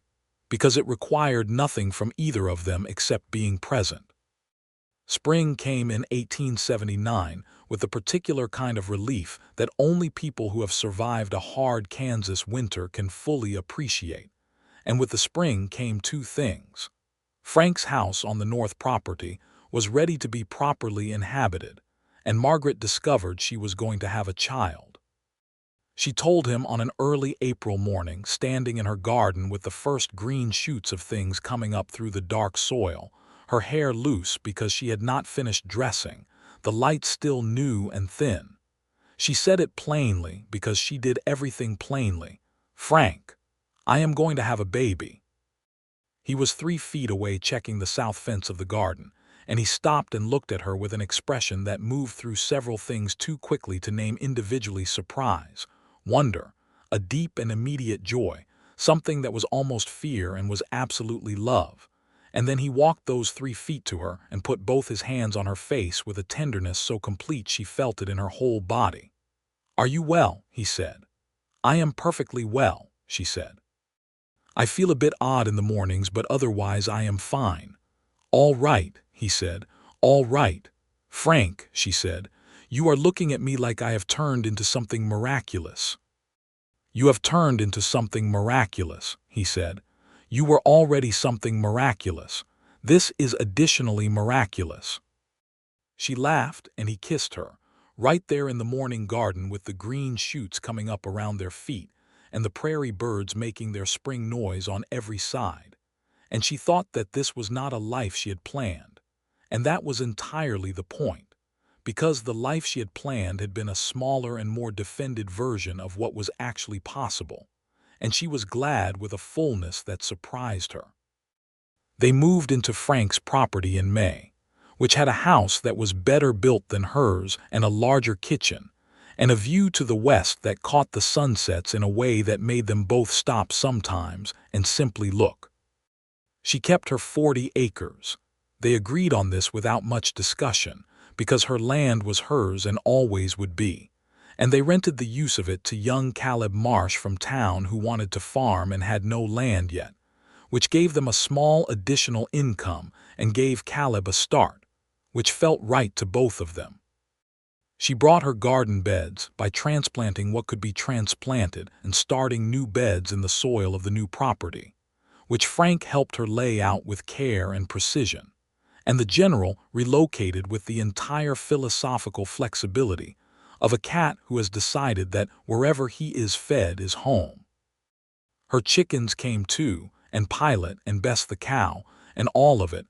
A: because it required nothing from either of them except being present. Spring came in 1879 with the particular kind of relief that only people who have survived a hard Kansas winter can fully appreciate. And with the spring came 2 things. Frank's house on the north property was ready to be properly inhabited, and Margaret discovered she was going to have a child. She told him on an early April morning, standing in her garden with the first green shoots of things coming up through the dark soil, her hair loose because she had not finished dressing, the light still new and thin. She said it plainly because she did everything plainly. "Frank, I am going to have a baby." He was 3 feet away checking the south fence of the garden, and he stopped and looked at her with an expression that moved through several things too quickly to name individually: surprise, wonder, a deep and immediate joy, something that was almost fear and was absolutely love. And then he walked those 3 feet to her and put both his hands on her face with a tenderness so complete she felt it in her whole body. "Are you well?" he said. "I am perfectly well," she said. "I feel a bit odd in the mornings, but otherwise I am fine." "All right," he said. "All right." "Frank," she said, "you are looking at me like I have turned into something miraculous." "You have turned into something miraculous," he said. "You were already something miraculous. This is additionally miraculous." She laughed, and he kissed her, right there in the morning garden with the green shoots coming up around their feet and the prairie birds making their spring noise on every side. And she thought that this was not a life she had planned. And that was entirely the point, because the life she had planned had been a smaller and more defended version of what was actually possible, and she was glad with a fullness that surprised her. They moved into Frank's property in May, which had a house that was better built than hers and a larger kitchen, and a view to the west that caught the sunsets in a way that made them both stop sometimes and simply look. She kept her 40 acres. They agreed on this without much discussion, because her land was hers and always would be, and they rented the use of it to young Caleb Marsh from town who wanted to farm and had no land yet, which gave them a small additional income and gave Caleb a start, which felt right to both of them. She brought her garden beds by transplanting what could be transplanted and starting new beds in the soil of the new property, which Frank helped her lay out with care and precision, and the general relocated with the entire philosophical flexibility of a cat who has decided that wherever he is fed is home. Her chickens came too, and Pilot and Bess the cow, and all of it,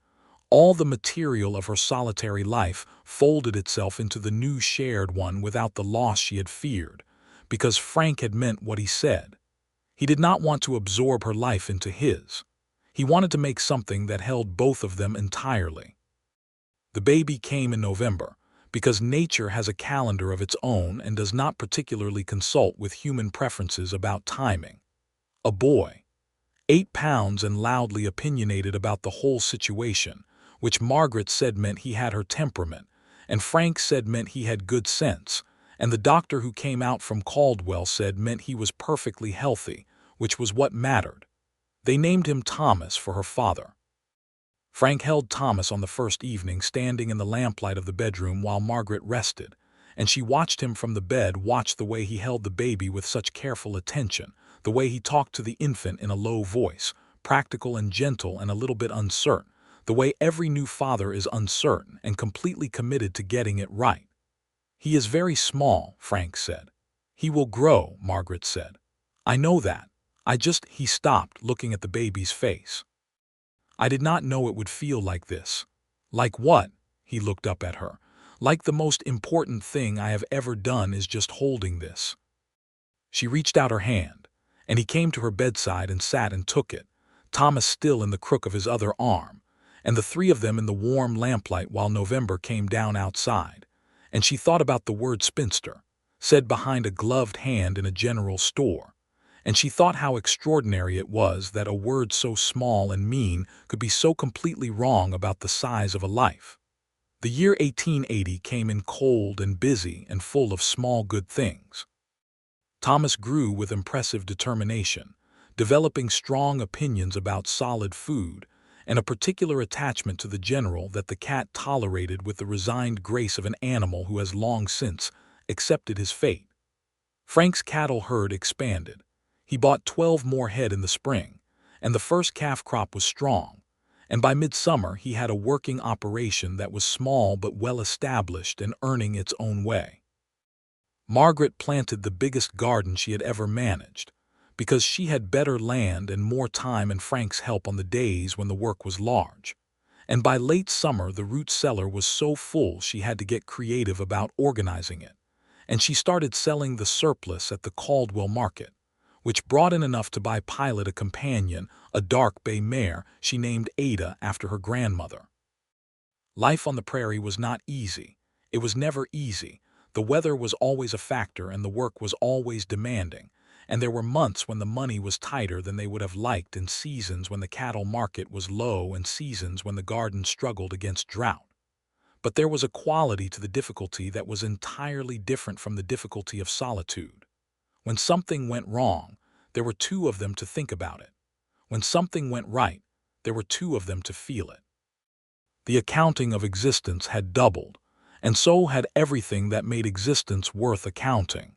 A: all the material of her solitary life folded itself into the new shared one without the loss she had feared, because Frank had meant what he said. He did not want to absorb her life into his. He wanted to make something that held both of them entirely. The baby came in November, because nature has a calendar of its own and does not particularly consult with human preferences about timing. A boy, 8 pounds and loudly opinionated about the whole situation, which Margaret said meant he had her temperament, and Frank said meant he had good sense, and the doctor who came out from Caldwell said meant he was perfectly healthy, which was what mattered. They named him Thomas for her father. Frank held Thomas on the first evening standing in the lamplight of the bedroom while Margaret rested, and she watched him from the bed, watched the way he held the baby with such careful attention, the way he talked to the infant in a low voice, practical and gentle and a little bit uncertain, the way every new father is uncertain and completely committed to getting it right. "He is very small," Frank said. "He will grow," Margaret said. "I know that. He stopped, looking at the baby's face. "I did not know it would feel like this." "Like what?" He looked up at her. "Like the most important thing I have ever done is just holding this." She reached out her hand, and he came to her bedside and sat and took it, Thomas still in the crook of his other arm, and the three of them in the warm lamplight while November came down outside, and she thought about the word spinster, said behind a gloved hand in a general store, and she thought how extraordinary it was that a word so small and mean could be so completely wrong about the size of a life. The year 1880 came in cold and busy and full of small good things. Thomas grew with impressive determination, developing strong opinions about solid food, and a particular attachment to the general that the cat tolerated with the resigned grace of an animal who has long since accepted his fate. Frank's cattle herd expanded. He bought 12 more head in the spring, and the first calf crop was strong, and by midsummer he had a working operation that was small but well established and earning its own way. Margaret planted the biggest garden she had ever managed, because she had better land and more time and Frank's help on the days when the work was large. And by late summer the root cellar was so full she had to get creative about organizing it, and she started selling the surplus at the Caldwell market, which brought in enough to buy Pilot a companion, a dark bay mare she named Ada after her grandmother. Life on the prairie was not easy. It was never easy. The weather was always a factor and the work was always demanding, and there were months when the money was tighter than they would have liked, and seasons when the cattle market was low and seasons when the garden struggled against drought. But there was a quality to the difficulty that was entirely different from the difficulty of solitude. When something went wrong, there were two of them to think about it. When something went right, there were two of them to feel it. The accounting of existence had doubled, and so had everything that made existence worth accounting.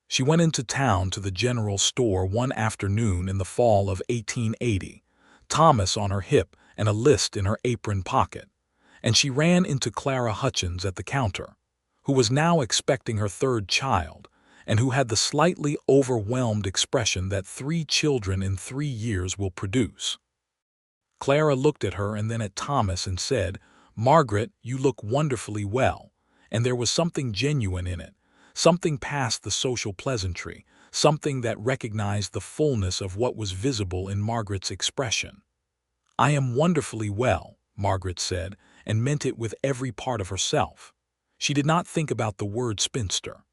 A: She went into town to the general store one afternoon in the fall of 1880, Thomas on her hip and a list in her apron pocket, and she ran into Clara Hutchins at the counter, who was now expecting her third child, and who had the slightly overwhelmed expression that 3 children in 3 years will produce. Clara looked at her and then at Thomas and said, "Margaret, you look wonderfully well," and there was something genuine in it, something past the social pleasantry, something that recognized the fullness of what was visible in Margaret's expression. "I am wonderfully well," Margaret said, and meant it with every part of herself. She did not think about the word spinster.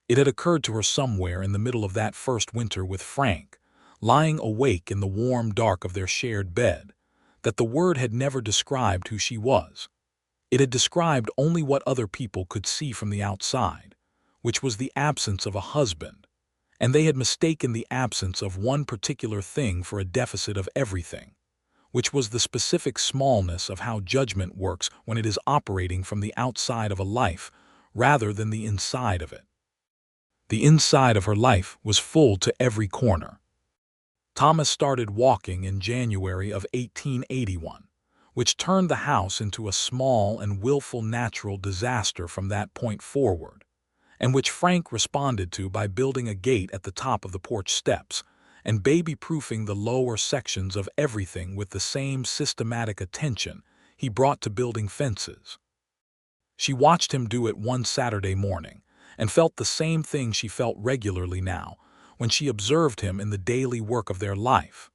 A: It had occurred to her somewhere in the middle of that first winter with Frank, lying awake in the warm dark of their shared bed, that the word had never described who she was. It had described only what other people could see from the outside, which was the absence of a husband, and they had mistaken the absence of one particular thing for a deficit of everything, which was the specific smallness of how judgment works when it is operating from the outside of a life rather than the inside of it. The inside of her life was full to every corner. Thomas started walking in January of 1881, which turned the house into a small and willful natural disaster from that point forward, and which Frank responded to by building a gate at the top of the porch steps and baby-proofing the lower sections of everything with the same systematic attention he brought to building fences. She watched him do it one Saturday morning, and felt the same thing she felt regularly now, when she observed him in the daily work of their life.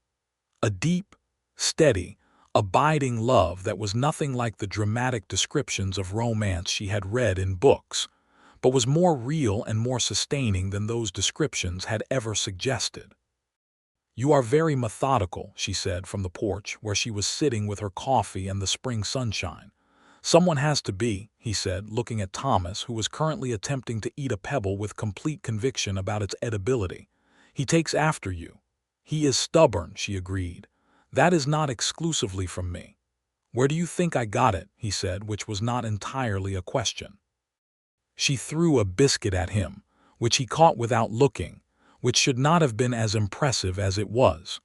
A: A deep, steady, abiding love that was nothing like the dramatic descriptions of romance she had read in books, but was more real and more sustaining than those descriptions had ever suggested. "You are very methodical," she said from the porch where she was sitting with her coffee and the spring sunshine. "Someone has to be," he said, looking at Thomas, who was currently attempting to eat a pebble with complete conviction about its edibility. "He takes after you." "He is stubborn," she agreed. "That is not exclusively from me." "Where do you think I got it?" he said, which was not entirely a question. She threw a biscuit at him, which he caught without looking, which should not have been as impressive as it was.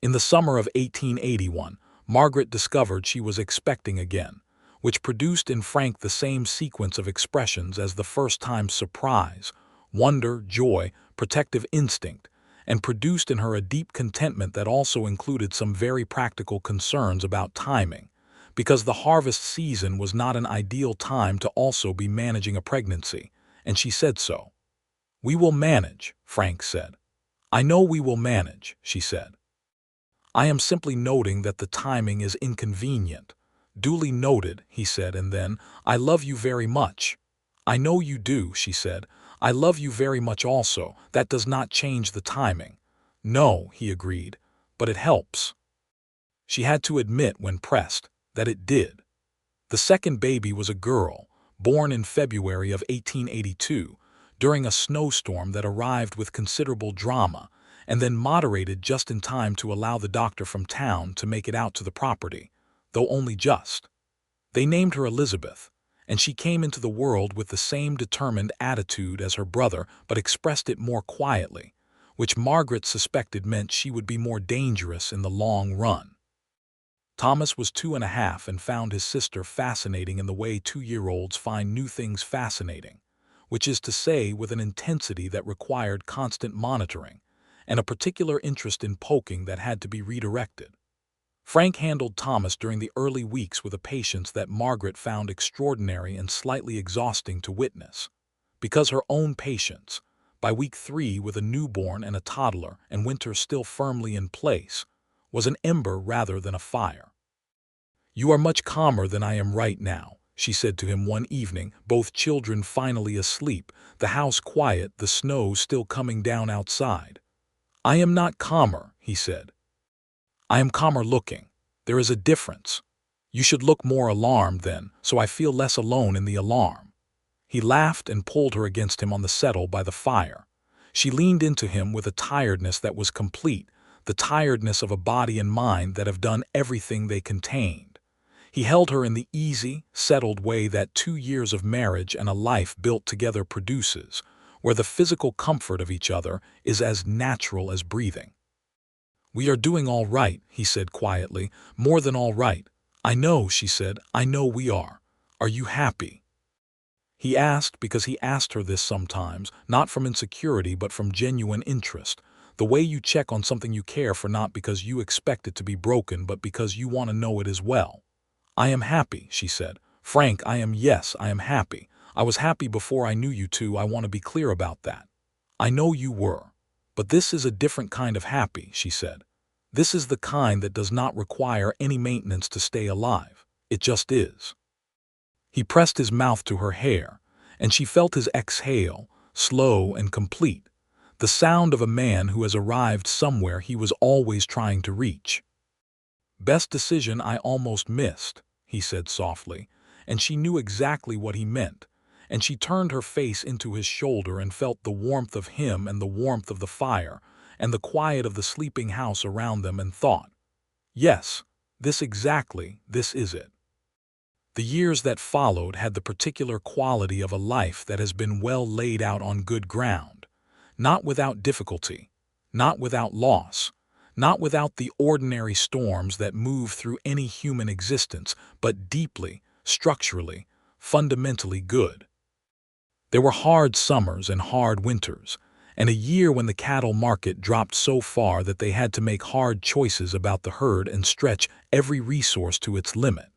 A: In the summer of 1881, Margaret discovered she was expecting again, which produced in Frank the same sequence of expressions as the first time: surprise, wonder, joy, protective instinct, and produced in her a deep contentment that also included some very practical concerns about timing, because the harvest season was not an ideal time to also be managing a pregnancy, and she said so. "We will manage," Frank said. "I know we will manage," she said. "I am simply noting that the timing is inconvenient." "Duly noted," he said, and then, "I love you very much." "I know you do," she said. "I love you very much also. That does not change the timing." "No," he agreed, "but it helps." She had to admit, when pressed, that it did. The second baby was a girl, born in February of 1882, during a snowstorm that arrived with considerable drama, and then moderated just in time to allow the doctor from town to make it out to the property, though only just. They named her Elizabeth, and she came into the world with the same determined attitude as her brother, but expressed it more quietly, which Margaret suspected meant she would be more dangerous in the long run. Thomas was 2.5 and found his sister fascinating in the way 2-year-olds find new things fascinating, which is to say with an intensity that required constant monitoring, and a particular interest in poking that had to be redirected. Frank handled Thomas during the early weeks with a patience that Margaret found extraordinary and slightly exhausting to witness, because her own patience, by week 3 with a newborn and a toddler and winter still firmly in place, was an ember rather than a fire. "You are much calmer than I am right now," she said to him one evening, both children finally asleep, the house quiet, the snow still coming down outside. "I am not calmer," he said. "I am calmer looking. There is a difference. You should look more alarmed then, so I feel less alone in the alarm." He laughed and pulled her against him on the settle by the fire. She leaned into him with a tiredness that was complete, the tiredness of a body and mind that have done everything they contained. He held her in the easy, settled way that 2 years of marriage and a life built together produces, where the physical comfort of each other is as natural as breathing. "We are doing all right," he said quietly, "more than all right." "I know," she said, "I know we are. Are you happy?" He asked because he asked her this sometimes, not from insecurity but from genuine interest, the way you check on something you care for, not because you expect it to be broken but because you want to know it as well. "I am happy," she said. "Frank, yes, I am happy. I was happy before I knew you two. I want to be clear about that. I know you were. But this is a different kind of happy," she said. "This is the kind that does not require any maintenance to stay alive. It just is." He pressed his mouth to her hair, and she felt his exhale, slow and complete, the sound of a man who has arrived somewhere he was always trying to reach. "Best decision I almost missed," he said softly, and she knew exactly what he meant, and she turned her face into his shoulder and felt the warmth of him and the warmth of the fire and the quiet of the sleeping house around them, and thought, "Yes, this is it." The years that followed had the particular quality of a life that has been well laid out on good ground, not without difficulty, not without loss, not without the ordinary storms that move through any human existence, but deeply, structurally, fundamentally good. There were hard summers and hard winters, and a year when the cattle market dropped so far that they had to make hard choices about the herd and stretch every resource to its limit.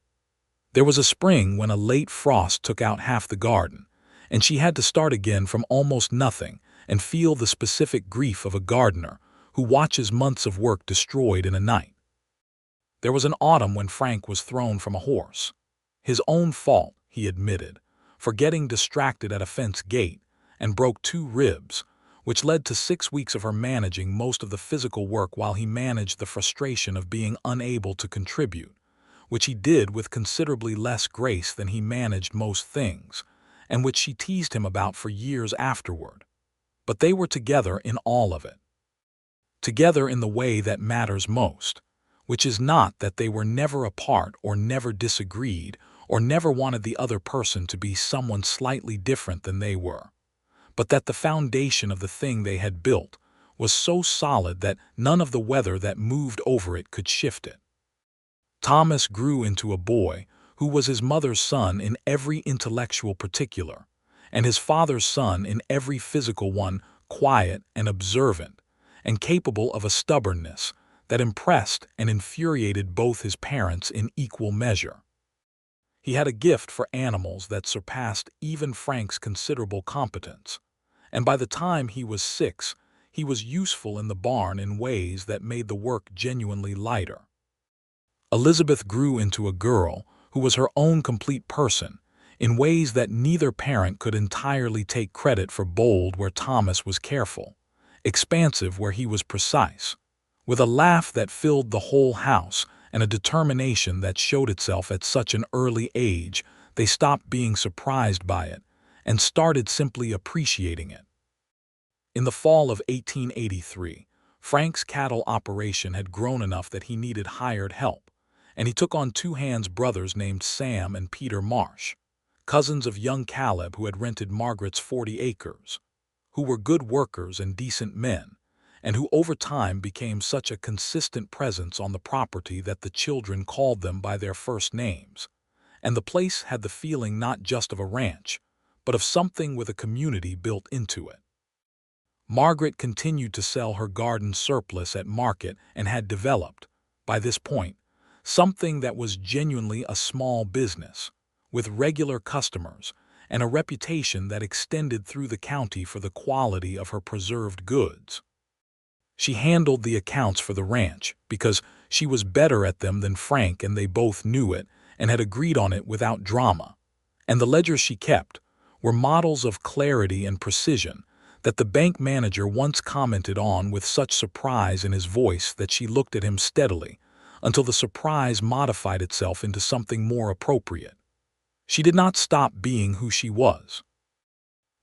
A: There was a spring when a late frost took out half the garden, and she had to start again from almost nothing, and feel the specific grief of a gardener who watches months of work destroyed in a night. There was an autumn when Frank was thrown from a horse. His own fault, he admitted, for getting distracted at a fence gate and broke 2 ribs, which led to 6 weeks of her managing most of the physical work while he managed the frustration of being unable to contribute, which he did with considerably less grace than he managed most things, and which she teased him about for years afterward. But they were together in all of it. Together in the way that matters most, which is not that they were never apart or never disagreed or never wanted the other person to be someone slightly different than they were, but that the foundation of the thing they had built was so solid that none of the weather that moved over it could shift it. Thomas grew into a boy who was his mother's son in every intellectual particular, and his father's son in every physical one, quiet and observant, and capable of a stubbornness that impressed and infuriated both his parents in equal measure. He had a gift for animals that surpassed even Frank's considerable competence, and by the time he was 6, he was useful in the barn in ways that made the work genuinely lighter. Elizabeth grew into a girl who was her own complete person in ways that neither parent could entirely take credit for, bold where Thomas was careful, expansive where he was precise, with a laugh that filled the whole house and a determination that showed itself at such an early age they stopped being surprised by it and started simply appreciating it. In the fall of 1883, Frank's cattle operation had grown enough that he needed hired help, and he took on 2 hands brothers named Sam and Peter Marsh, cousins of young Caleb who had rented Margaret's 40 acres, who were good workers and decent men, and who over time became such a consistent presence on the property that the children called them by their first names, and the place had the feeling not just of a ranch, but of something with a community built into it. Margaret continued to sell her garden surplus at market and had developed, by this point, something that was genuinely a small business, with regular customers and a reputation that extended through the county for the quality of her preserved goods. She handled the accounts for the ranch because she was better at them than Frank, and they both knew it and had agreed on it without drama, and the ledgers she kept were models of clarity and precision that the bank manager once commented on with such surprise in his voice that she looked at him steadily until the surprise modified itself into something more appropriate. She did not stop being who she was.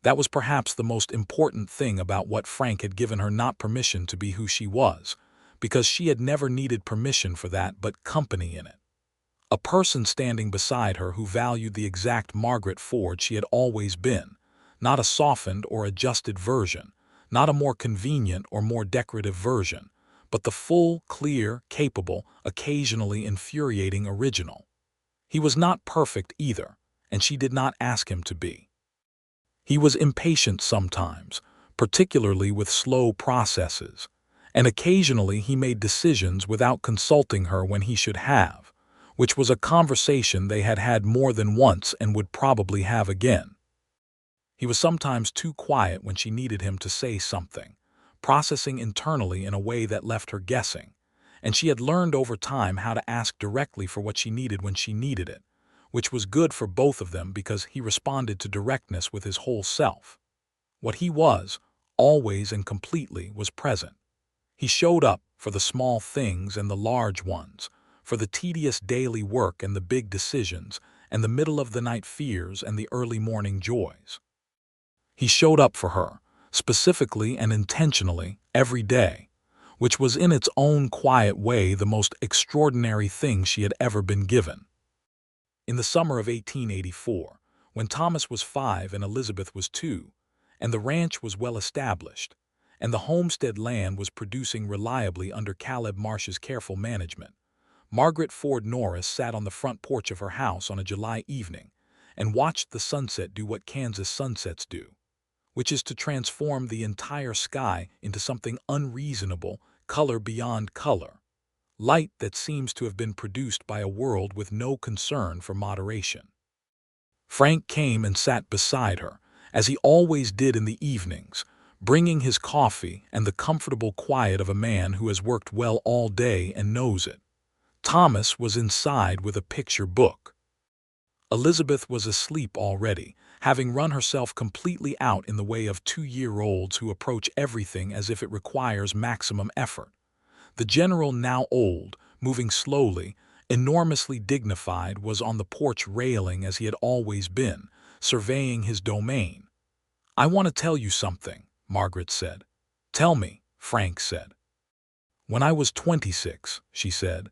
A: That was perhaps the most important thing about what Frank had given her: not permission to be who she was, because she had never needed permission for that, but company in it. A person standing beside her who valued the exact Margaret Ford she had always been, not a softened or adjusted version, not a more convenient or more decorative version, but the full, clear, capable, occasionally infuriating original. He was not perfect either, and she did not ask him to be. He was impatient sometimes, particularly with slow processes, and occasionally he made decisions without consulting her when he should have, which was a conversation they had had more than once and would probably have again. He was sometimes too quiet when she needed him to say something, processing internally in a way that left her guessing, and she had learned over time how to ask directly for what she needed when she needed it, which was good for both of them because he responded to directness with his whole self. What he was, always and completely, was present. He showed up for the small things and the large ones, for the tedious daily work and the big decisions, and the middle-of-the-night fears and the early morning joys. He showed up for her, specifically and intentionally, every day, which was in its own quiet way the most extraordinary thing she had ever been given. In the summer of 1884, when Thomas was 5 and Elizabeth was 2, and the ranch was well established, and the homestead land was producing reliably under Caleb Marsh's careful management, Margaret Ford Norris sat on the front porch of her house on a July evening and watched the sunset do what Kansas sunsets do, which is to transform the entire sky into something unreasonable, color beyond color, light that seems to have been produced by a world with no concern for moderation. Frank came and sat beside her, as he always did in the evenings, bringing his coffee and the comfortable quiet of a man who has worked well all day and knows it. Thomas was inside with a picture book. Elizabeth was asleep already, having run herself completely out in the way of 2-year-olds who approach everything as if it requires maximum effort. The general, now old, moving slowly, enormously dignified, was on the porch railing as he had always been, surveying his domain. "I want to tell you something," Margaret said. "Tell me," Frank said. "When I was 26, she said,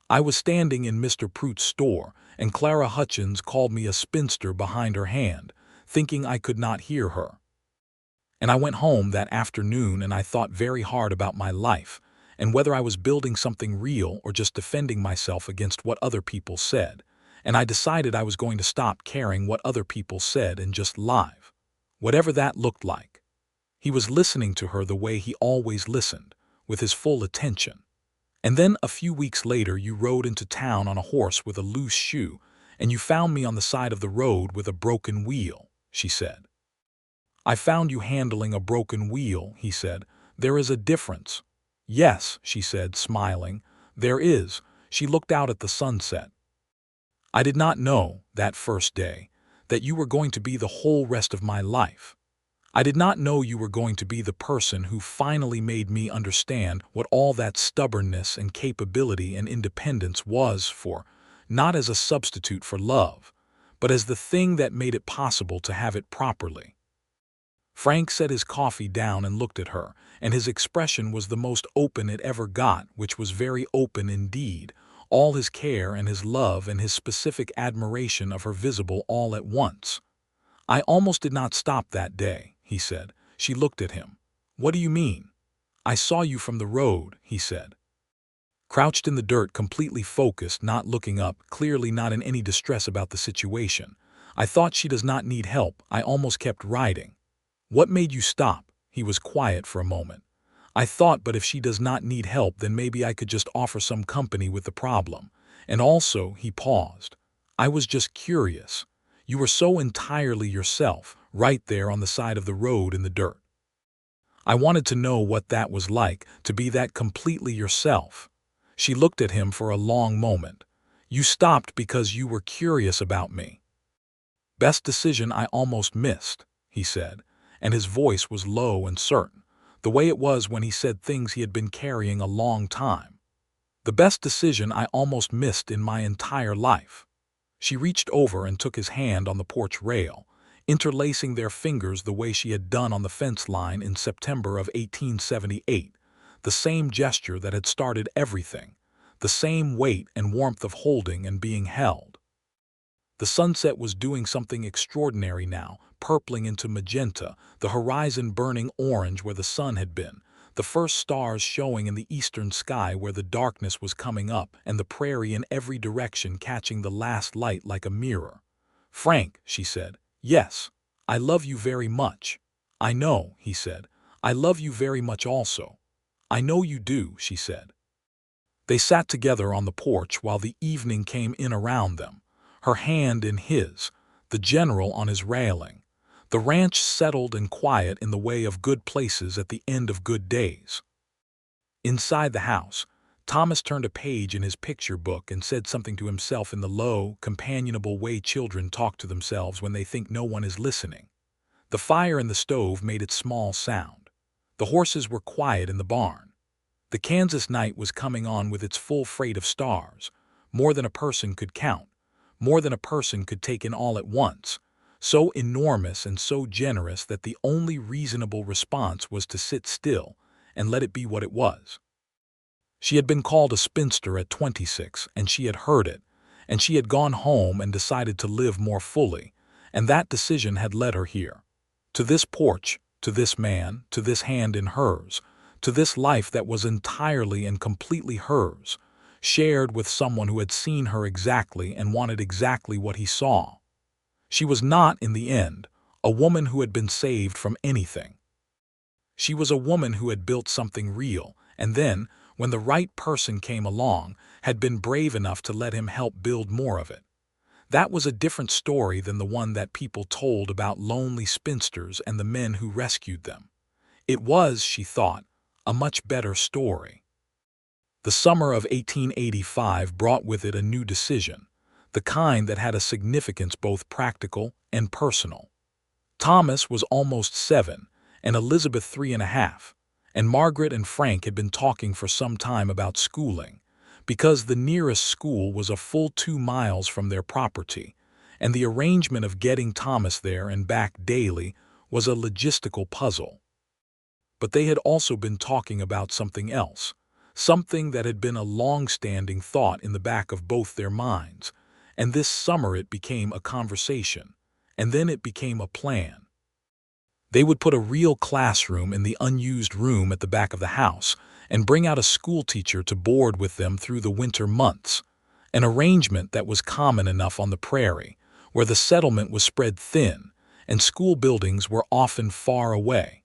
A: "I was standing in Mr. Pruitt's store, and Clara Hutchins called me a spinster behind her hand, thinking I could not hear her. And I went home that afternoon and I thought very hard about my life, and whether I was building something real or just defending myself against what other people said, and I decided I was going to stop caring what other people said and just live. Whatever that looked like." He was listening to her the way he always listened, with his full attention. "And then a few weeks later you rode into town on a horse with a loose shoe, and you found me on the side of the road with a broken wheel," she said. "I found you handling a broken wheel," he said. "There is a difference." "Yes," she said, smiling. "There is." She looked out at the sunset. "I did not know, that first day, that you were going to be the whole rest of my life. I did not know you were going to be the person who finally made me understand what all that stubbornness and capability and independence was for, not as a substitute for love, but as the thing that made it possible to have it properly." Frank set his coffee down and looked at her, and his expression was the most open it ever got, which was very open indeed, all his care and his love and his specific admiration of her visible all at once. "I almost did not stop that day," he said. She looked at him. "What do you mean?" "I saw you from the road," he said. "Crouched in the dirt, completely focused, not looking up, clearly not in any distress about the situation. I thought she does not need help. I almost kept riding." "What made you stop?" He was quiet for a moment. "I thought, but if she does not need help, then maybe I could just offer some company with the problem. And also," he paused, "I was just curious. You were so entirely yourself, right there on the side of the road in the dirt. I wanted to know what that was like, to be that completely yourself." She looked at him for a long moment. "You stopped because you were curious about me." "Best decision I almost missed," he said, and his voice was low and certain, the way it was when he said things he had been carrying a long time. "The best decision I almost missed in my entire life." She reached over and took his hand on the porch rail, interlacing their fingers the way she had done on the fence line in September of 1878, the same gesture that had started everything, the same weight and warmth of holding and being held. The sunset was doing something extraordinary now, purpling into magenta, the horizon burning orange where the sun had been, the first stars showing in the eastern sky where the darkness was coming up, and the prairie in every direction catching the last light like a mirror. "Frank," she said, "yes, I love you very much." "I know," he said. "I love you very much also." "I know you do," she said. They sat together on the porch while the evening came in around them, her hand in his, the general on his railing. The ranch settled and quiet in the way of good places at the end of good days. Inside the house, Thomas turned a page in his picture book and said something to himself in the low, companionable way children talk to themselves when they think no one is listening. The fire in the stove made its small sound. The horses were quiet in the barn. The Kansas night was coming on with its full freight of stars, more than a person could count, more than a person could take in all at once, so enormous and so generous that the only reasonable response was to sit still and let it be what it was. She had been called a spinster at 26, and she had heard it, and she had gone home and decided to live more fully, and that decision had led her here. To this porch, to this man, to this hand in hers, to this life that was entirely and completely hers, shared with someone who had seen her exactly and wanted exactly what he saw. She was not, in the end, a woman who had been saved from anything. She was a woman who had built something real, and then, when the right person came along, had been brave enough to let him help build more of it. That was a different story than the one that people told about lonely spinsters and the men who rescued them. It was, she thought, a much better story. The summer of 1885 brought with it a new decision, the kind that had a significance both practical and personal. Thomas was almost 7, and Elizabeth 3.5, and Margaret and Frank had been talking for some time about schooling, because the nearest school was a full 2 miles from their property, and the arrangement of getting Thomas there and back daily was a logistical puzzle. But they had also been talking about something else, something that had been a long-standing thought in the back of both their minds, and this summer it became a conversation, and then it became a plan. They would put a real classroom in the unused room at the back of the house and bring out a schoolteacher to board with them through the winter months, an arrangement that was common enough on the prairie, where the settlement was spread thin and school buildings were often far away.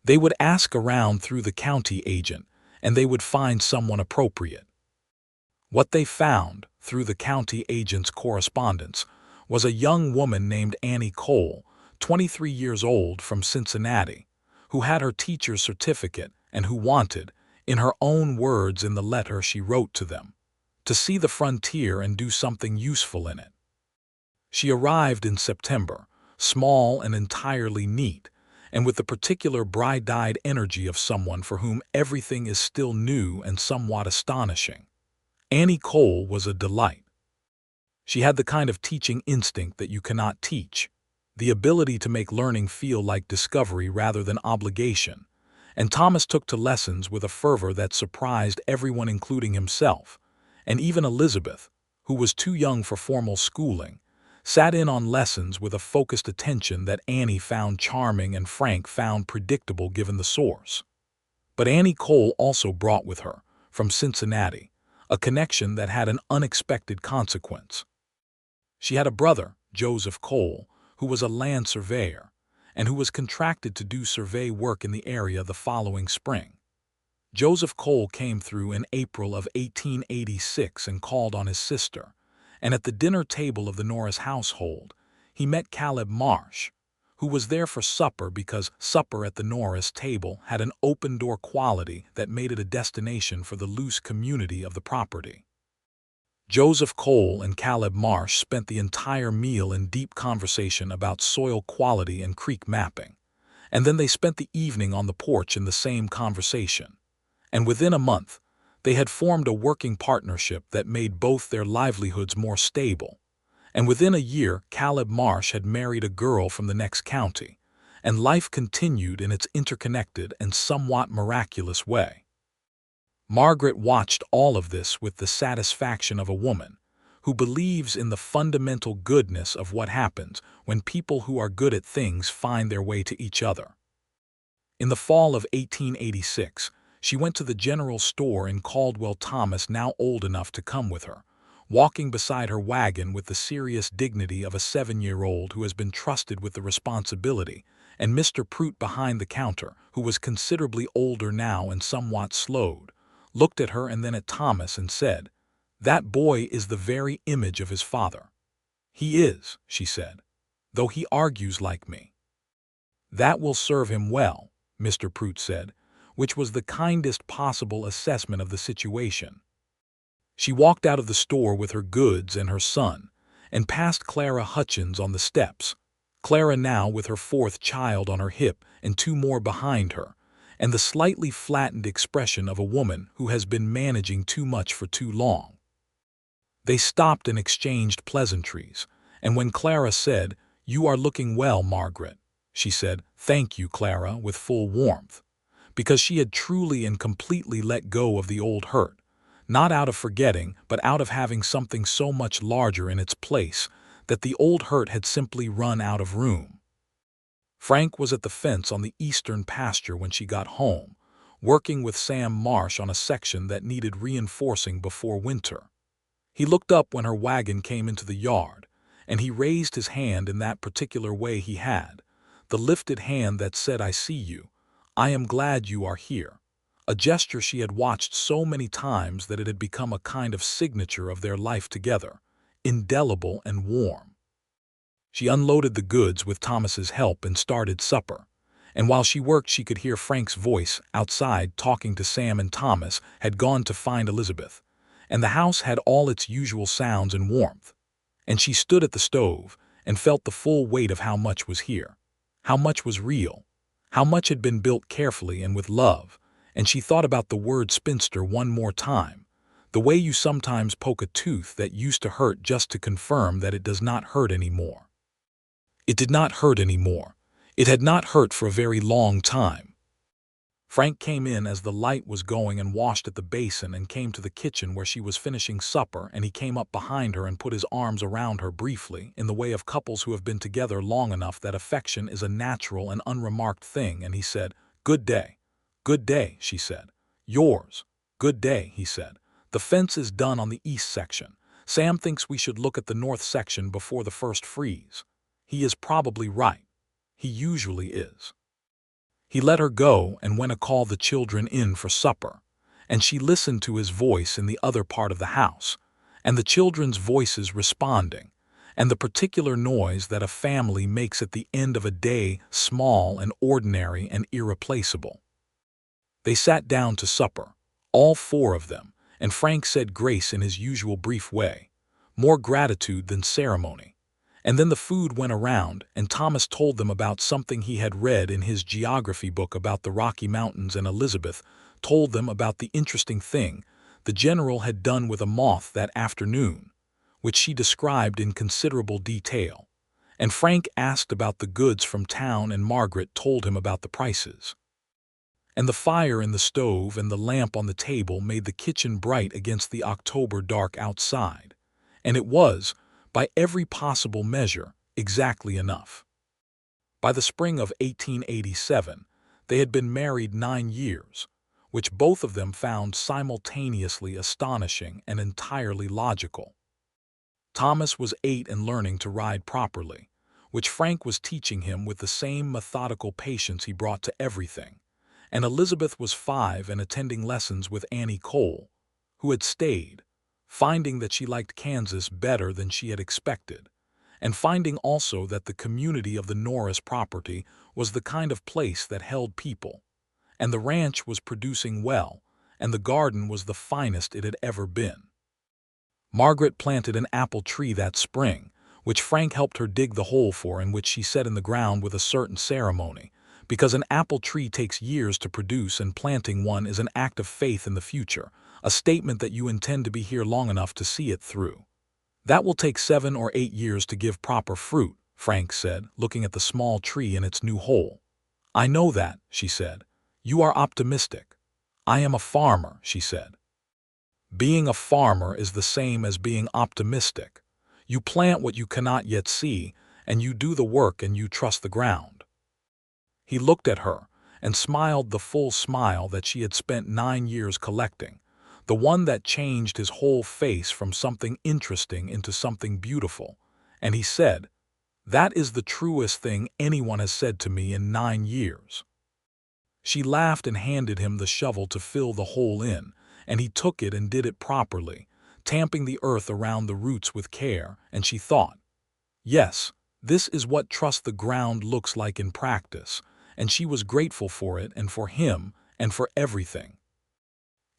A: They would ask around through the county agent, and they would find someone appropriate. What they found, through the county agent's correspondence, was a young woman named Annie Cole, 23 years old, from Cincinnati, who had her teacher's certificate and who wanted, in her own words in the letter she wrote to them, to see the frontier and do something useful in it. She arrived in September, small and entirely neat, and with the particular bright-eyed energy of someone for whom everything is still new and somewhat astonishing. Annie Cole was a delight. She had the kind of teaching instinct that you cannot teach, the ability to make learning feel like discovery rather than obligation, and Thomas took to lessons with a fervor that surprised everyone including himself, and even Elizabeth, who was too young for formal schooling, sat in on lessons with a focused attention that Annie found charming and Frank found predictable given the source. But Annie Cole also brought with her, from Cincinnati, a connection that had an unexpected consequence. She had a brother, Joseph Cole, who was a land surveyor, and who was contracted to do survey work in the area the following spring. Joseph Cole came through in April of 1886 and called on his sister, and at the dinner table of the Norris household, he met Caleb Marsh, who was there for supper because supper at the Norris table had an open-door quality that made it a destination for the loose community of the property. Joseph Cole and Caleb Marsh spent the entire meal in deep conversation about soil quality and creek mapping, and then they spent the evening on the porch in the same conversation. And within a month, they had formed a working partnership that made both their livelihoods more stable, and within a year Caleb Marsh had married a girl from the next county, and life continued in its interconnected and somewhat miraculous way. Margaret watched all of this with the satisfaction of a woman who believes in the fundamental goodness of what happens when people who are good at things find their way to each other. In the fall of 1886, she went to the general store in Caldwell. Thomas, now old enough to come with her, walking beside her wagon with the serious dignity of a 7-year-old who has been trusted with the responsibility, and Mr. Prout behind the counter, who was considerably older now and somewhat slowed, looked at her and then at Thomas and said, "That boy is the very image of his father." "He is," she said, "though he argues like me." "That will serve him well," Mr. Prout said, which was the kindest possible assessment of the situation. She walked out of the store with her goods and her son, and passed Clara Hutchins on the steps, Clara now with her 4th child on her hip and 2 more behind her, and the slightly flattened expression of a woman who has been managing too much for too long. They stopped and exchanged pleasantries, and when Clara said, "You are looking well, Margaret," she said, "Thank you, Clara," with full warmth, because she had truly and completely let go of the old hurt, not out of forgetting, but out of having something so much larger in its place that the old hurt had simply run out of room. Frank was at the fence on the eastern pasture when she got home, working with Sam Marsh on a section that needed reinforcing before winter. He looked up when her wagon came into the yard, and he raised his hand in that particular way he had, the lifted hand that said, "I see you. I am glad you are here," a gesture she had watched so many times that it had become a kind of signature of their life together, indelible and warm. She unloaded the goods with Thomas's help and started supper, and while she worked she could hear Frank's voice outside talking to Sam, and Thomas had gone to find Elizabeth, and the house had all its usual sounds and warmth. And she stood at the stove and felt the full weight of how much was here, how much was real, how much had been built carefully and with love, and she thought about the word spinster one more time, the way you sometimes poke a tooth that used to hurt just to confirm that it does not hurt anymore. It did not hurt anymore. It had not hurt for a very long time. Frank came in as the light was going and washed at the basin and came to the kitchen where she was finishing supper, and he came up behind her and put his arms around her briefly, in the way of couples who have been together long enough that affection is a natural and unremarked thing, and he said, "Good day." "Good day," she said. "Yours." "Good day," he said. "The fence is done on the east section. Sam thinks we should look at the north section before the first freeze. He is probably right. He usually is." He let her go and went to call the children in for supper, and she listened to his voice in the other part of the house, and the children's voices responding, and the particular noise that a family makes at the end of a day, small and ordinary and irreplaceable. They sat down to supper, all four of them, and Frank said grace in his usual brief way, more gratitude than ceremony. And then the food went around, and Thomas told them about something he had read in his geography book about the Rocky Mountains, and Elizabeth told them about the interesting thing the general had done with a moth that afternoon, which she described in considerable detail. And Frank asked about the goods from town, and Margaret told him about the prices. And the fire in the stove and the lamp on the table made the kitchen bright against the October dark outside, and it was, by every possible measure, exactly enough. By the spring of 1887, they had been married 9 years, which both of them found simultaneously astonishing and entirely logical. Thomas was 8 and learning to ride properly, which Frank was teaching him with the same methodical patience he brought to everything, and Elizabeth was 5 and attending lessons with Annie Cole, who had stayed, finding that she liked Kansas better than she had expected, and finding also that the community of the Norris property was the kind of place that held people, and the ranch was producing well, and the garden was the finest it had ever been. Margaret planted an apple tree that spring, which Frank helped her dig the hole for, and which she set in the ground with a certain ceremony, because an apple tree takes years to produce, and planting one is an act of faith in the future, a statement that you intend to be here long enough to see it through. "That will take 7 or 8 years to give proper fruit," Frank said, looking at the small tree in its new hole. "I know that," she said. "You are optimistic." "I am a farmer," she said. "Being a farmer is the same as being optimistic. You plant what you cannot yet see, and you do the work, and you trust the ground." He looked at her and smiled the full smile that she had spent 9 years collecting, the one that changed his whole face from something interesting into something beautiful, and he said, "That is the truest thing anyone has said to me in 9 years." She laughed and handed him the shovel to fill the hole in, and he took it and did it properly, tamping the earth around the roots with care, and she thought, "Yes, this is what trust the ground looks like in practice," and she was grateful for it and for him and for everything.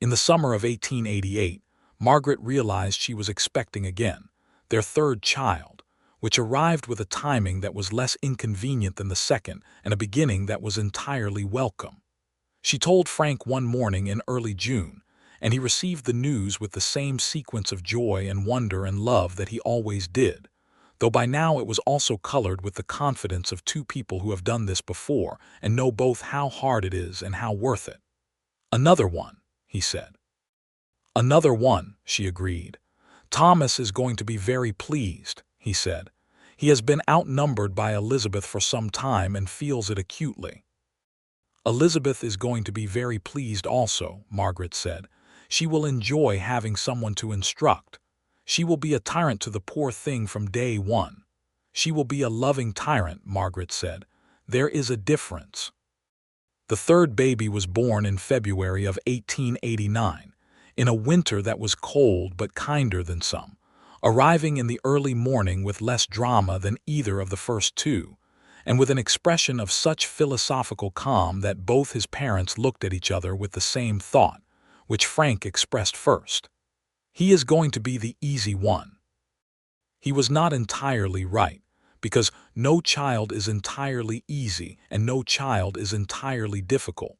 A: In the summer of 1888, Margaret realized she was expecting again, their third child, which arrived with a timing that was less inconvenient than the second, and a beginning that was entirely welcome. She told Frank one morning in early June, and he received the news with the same sequence of joy and wonder and love that he always did, though by now it was also colored with the confidence of two people who have done this before and know both how hard it is and how worth it. "Another one," he said. "Another one," she agreed. "Thomas is going to be very pleased," he said. "He has been outnumbered by Elizabeth for some time and feels it acutely." "Elizabeth is going to be very pleased also," Margaret said. "She will enjoy having someone to instruct. She will be a tyrant to the poor thing from day one." "She will be a loving tyrant," Margaret said. "There is a difference." The third baby was born in February of 1889, in a winter that was cold but kinder than some, arriving in the early morning with less drama than either of the first two, and with an expression of such philosophical calm that both his parents looked at each other with the same thought, which Frank expressed first. He is going to be the easy one. He was not entirely right, because no child is entirely easy and no child is entirely difficult.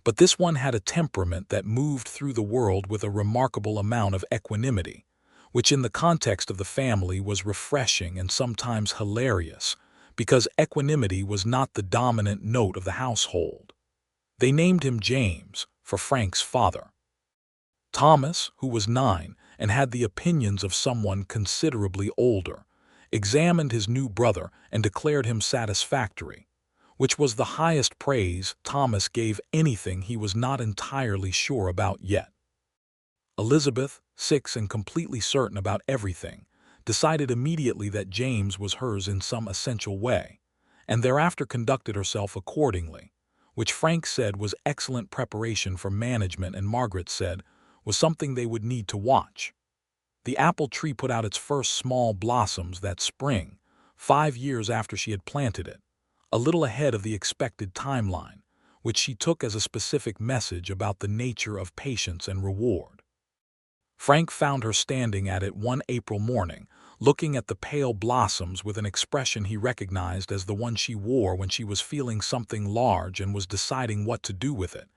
A: But this one had a temperament that moved through the world with a remarkable amount of equanimity, which in the context of the family was refreshing and sometimes hilarious, because equanimity was not the dominant note of the household. They named him James, for Frank's father. Thomas, who was 9 and had the opinions of someone considerably older, examined his new brother and declared him satisfactory, which was the highest praise Thomas gave anything he was not entirely sure about yet. Elizabeth, 6 and completely certain about everything, decided immediately that James was hers in some essential way, and thereafter conducted herself accordingly, which Frank said was excellent preparation for management and Margaret said was something they would need to watch. The apple tree put out its first small blossoms that spring, 5 years after she had planted it, a little ahead of the expected timeline, which she took as a specific message about the nature of patience and reward. Frank found her standing at it one April morning, looking at the pale blossoms with an expression he recognized as the one she wore when she was feeling something large and was deciding what to do with it.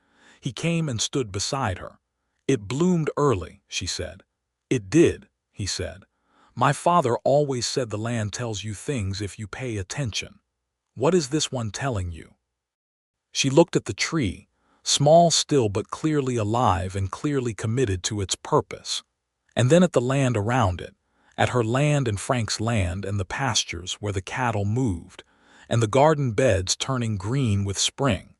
A: He came and stood beside her. "It bloomed early," she said. "It did," he said. "My father always said the land tells you things if you pay attention. What is this one telling you?" She looked at the tree, small still but clearly alive and clearly committed to its purpose, and then at the land around it, at her land and Frank's land and the pastures where the cattle moved, and the garden beds turning green with spring,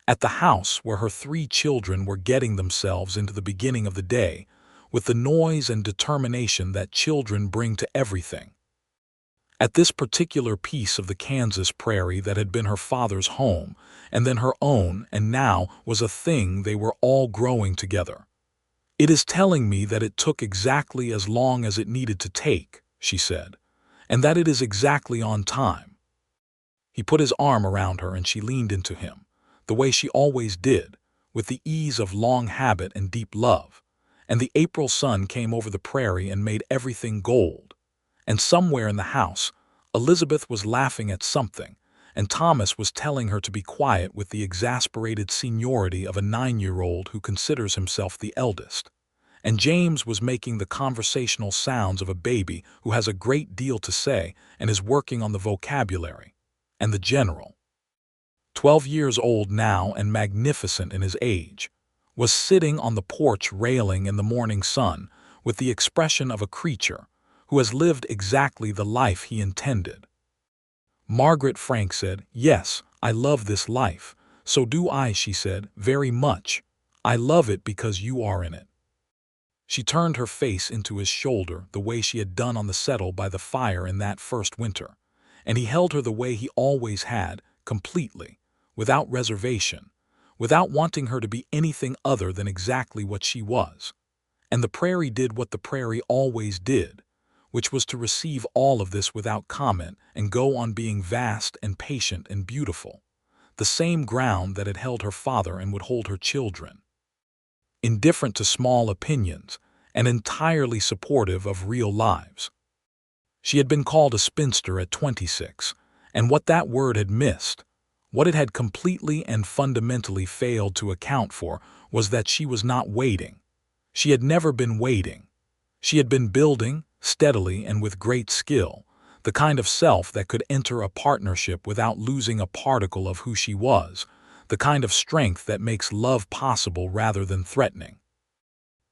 A: at the house where her 3 children were getting themselves into the beginning of the day, with the noise and determination that children bring to everything. At this particular piece of the Kansas prairie that had been her father's home, and then her own, and now was a thing they were all growing together. "It is telling me that it took exactly as long as it needed to take," she said, "and that it is exactly on time." He put his arm around her and she leaned into him, the way she always did, with the ease of long habit and deep love, and the April sun came over the prairie and made everything gold. And somewhere in the house, Elizabeth was laughing at something, and Thomas was telling her to be quiet with the exasperated seniority of a 9-year-old who considers himself the eldest. And James was making the conversational sounds of a baby who has a great deal to say and is working on the vocabulary. And the general, 12 years old now and magnificent in his age, was sitting on the porch railing in the morning sun with the expression of a creature who has lived exactly the life he intended. "Margaret," Frank said, "yes, I love this life. So do I," she said, "very much. I love it because you are in it." She turned her face into his shoulder the way she had done on the settle by the fire in that first winter, and he held her the way he always had, completely, without reservation, without wanting her to be anything other than exactly what she was. And the prairie did what the prairie always did, which was to receive all of this without comment and go on being vast and patient and beautiful, the same ground that had held her father and would hold her children. Indifferent to small opinions and entirely supportive of real lives. She had been called a spinster at 26, and what that word had missed, what it had completely and fundamentally failed to account for, was that she was not waiting. She had never been waiting. She had been building, steadily and with great skill, the kind of self that could enter a partnership without losing a particle of who she was, the kind of strength that makes love possible rather than threatening.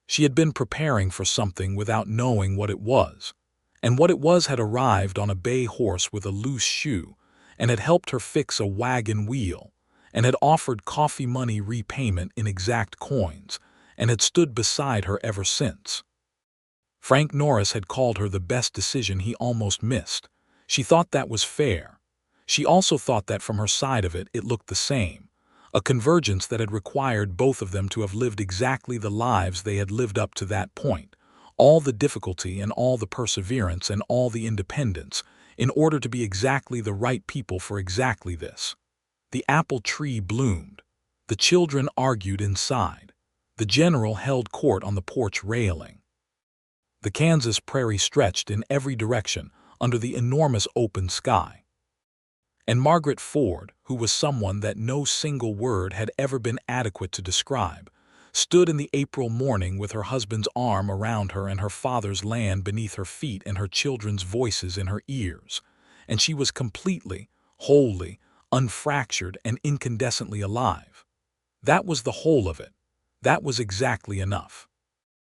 A: She had been preparing for something without knowing what it was, and what it was had arrived on a bay horse with a loose shoe, and had helped her fix a wagon wheel, and had offered coffee money repayment in exact coins, and had stood beside her ever since. Frank Norris had called her the best decision he almost missed. She thought that was fair. She also thought that from her side of it looked the same, a convergence that had required both of them to have lived exactly the lives they had lived up to that point, all the difficulty and all the perseverance and all the independence, in order to be exactly the right people for exactly this. The apple tree bloomed. The children argued inside. The general held court on the porch railing. The Kansas prairie stretched in every direction under the enormous open sky. And Margaret Ford, who was someone that no single word had ever been adequate to describe, stood in the April morning with her husband's arm around her and her father's land beneath her feet and her children's voices in her ears, and she was completely, wholly, unfractured and incandescently alive. That was the whole of it. That was exactly enough.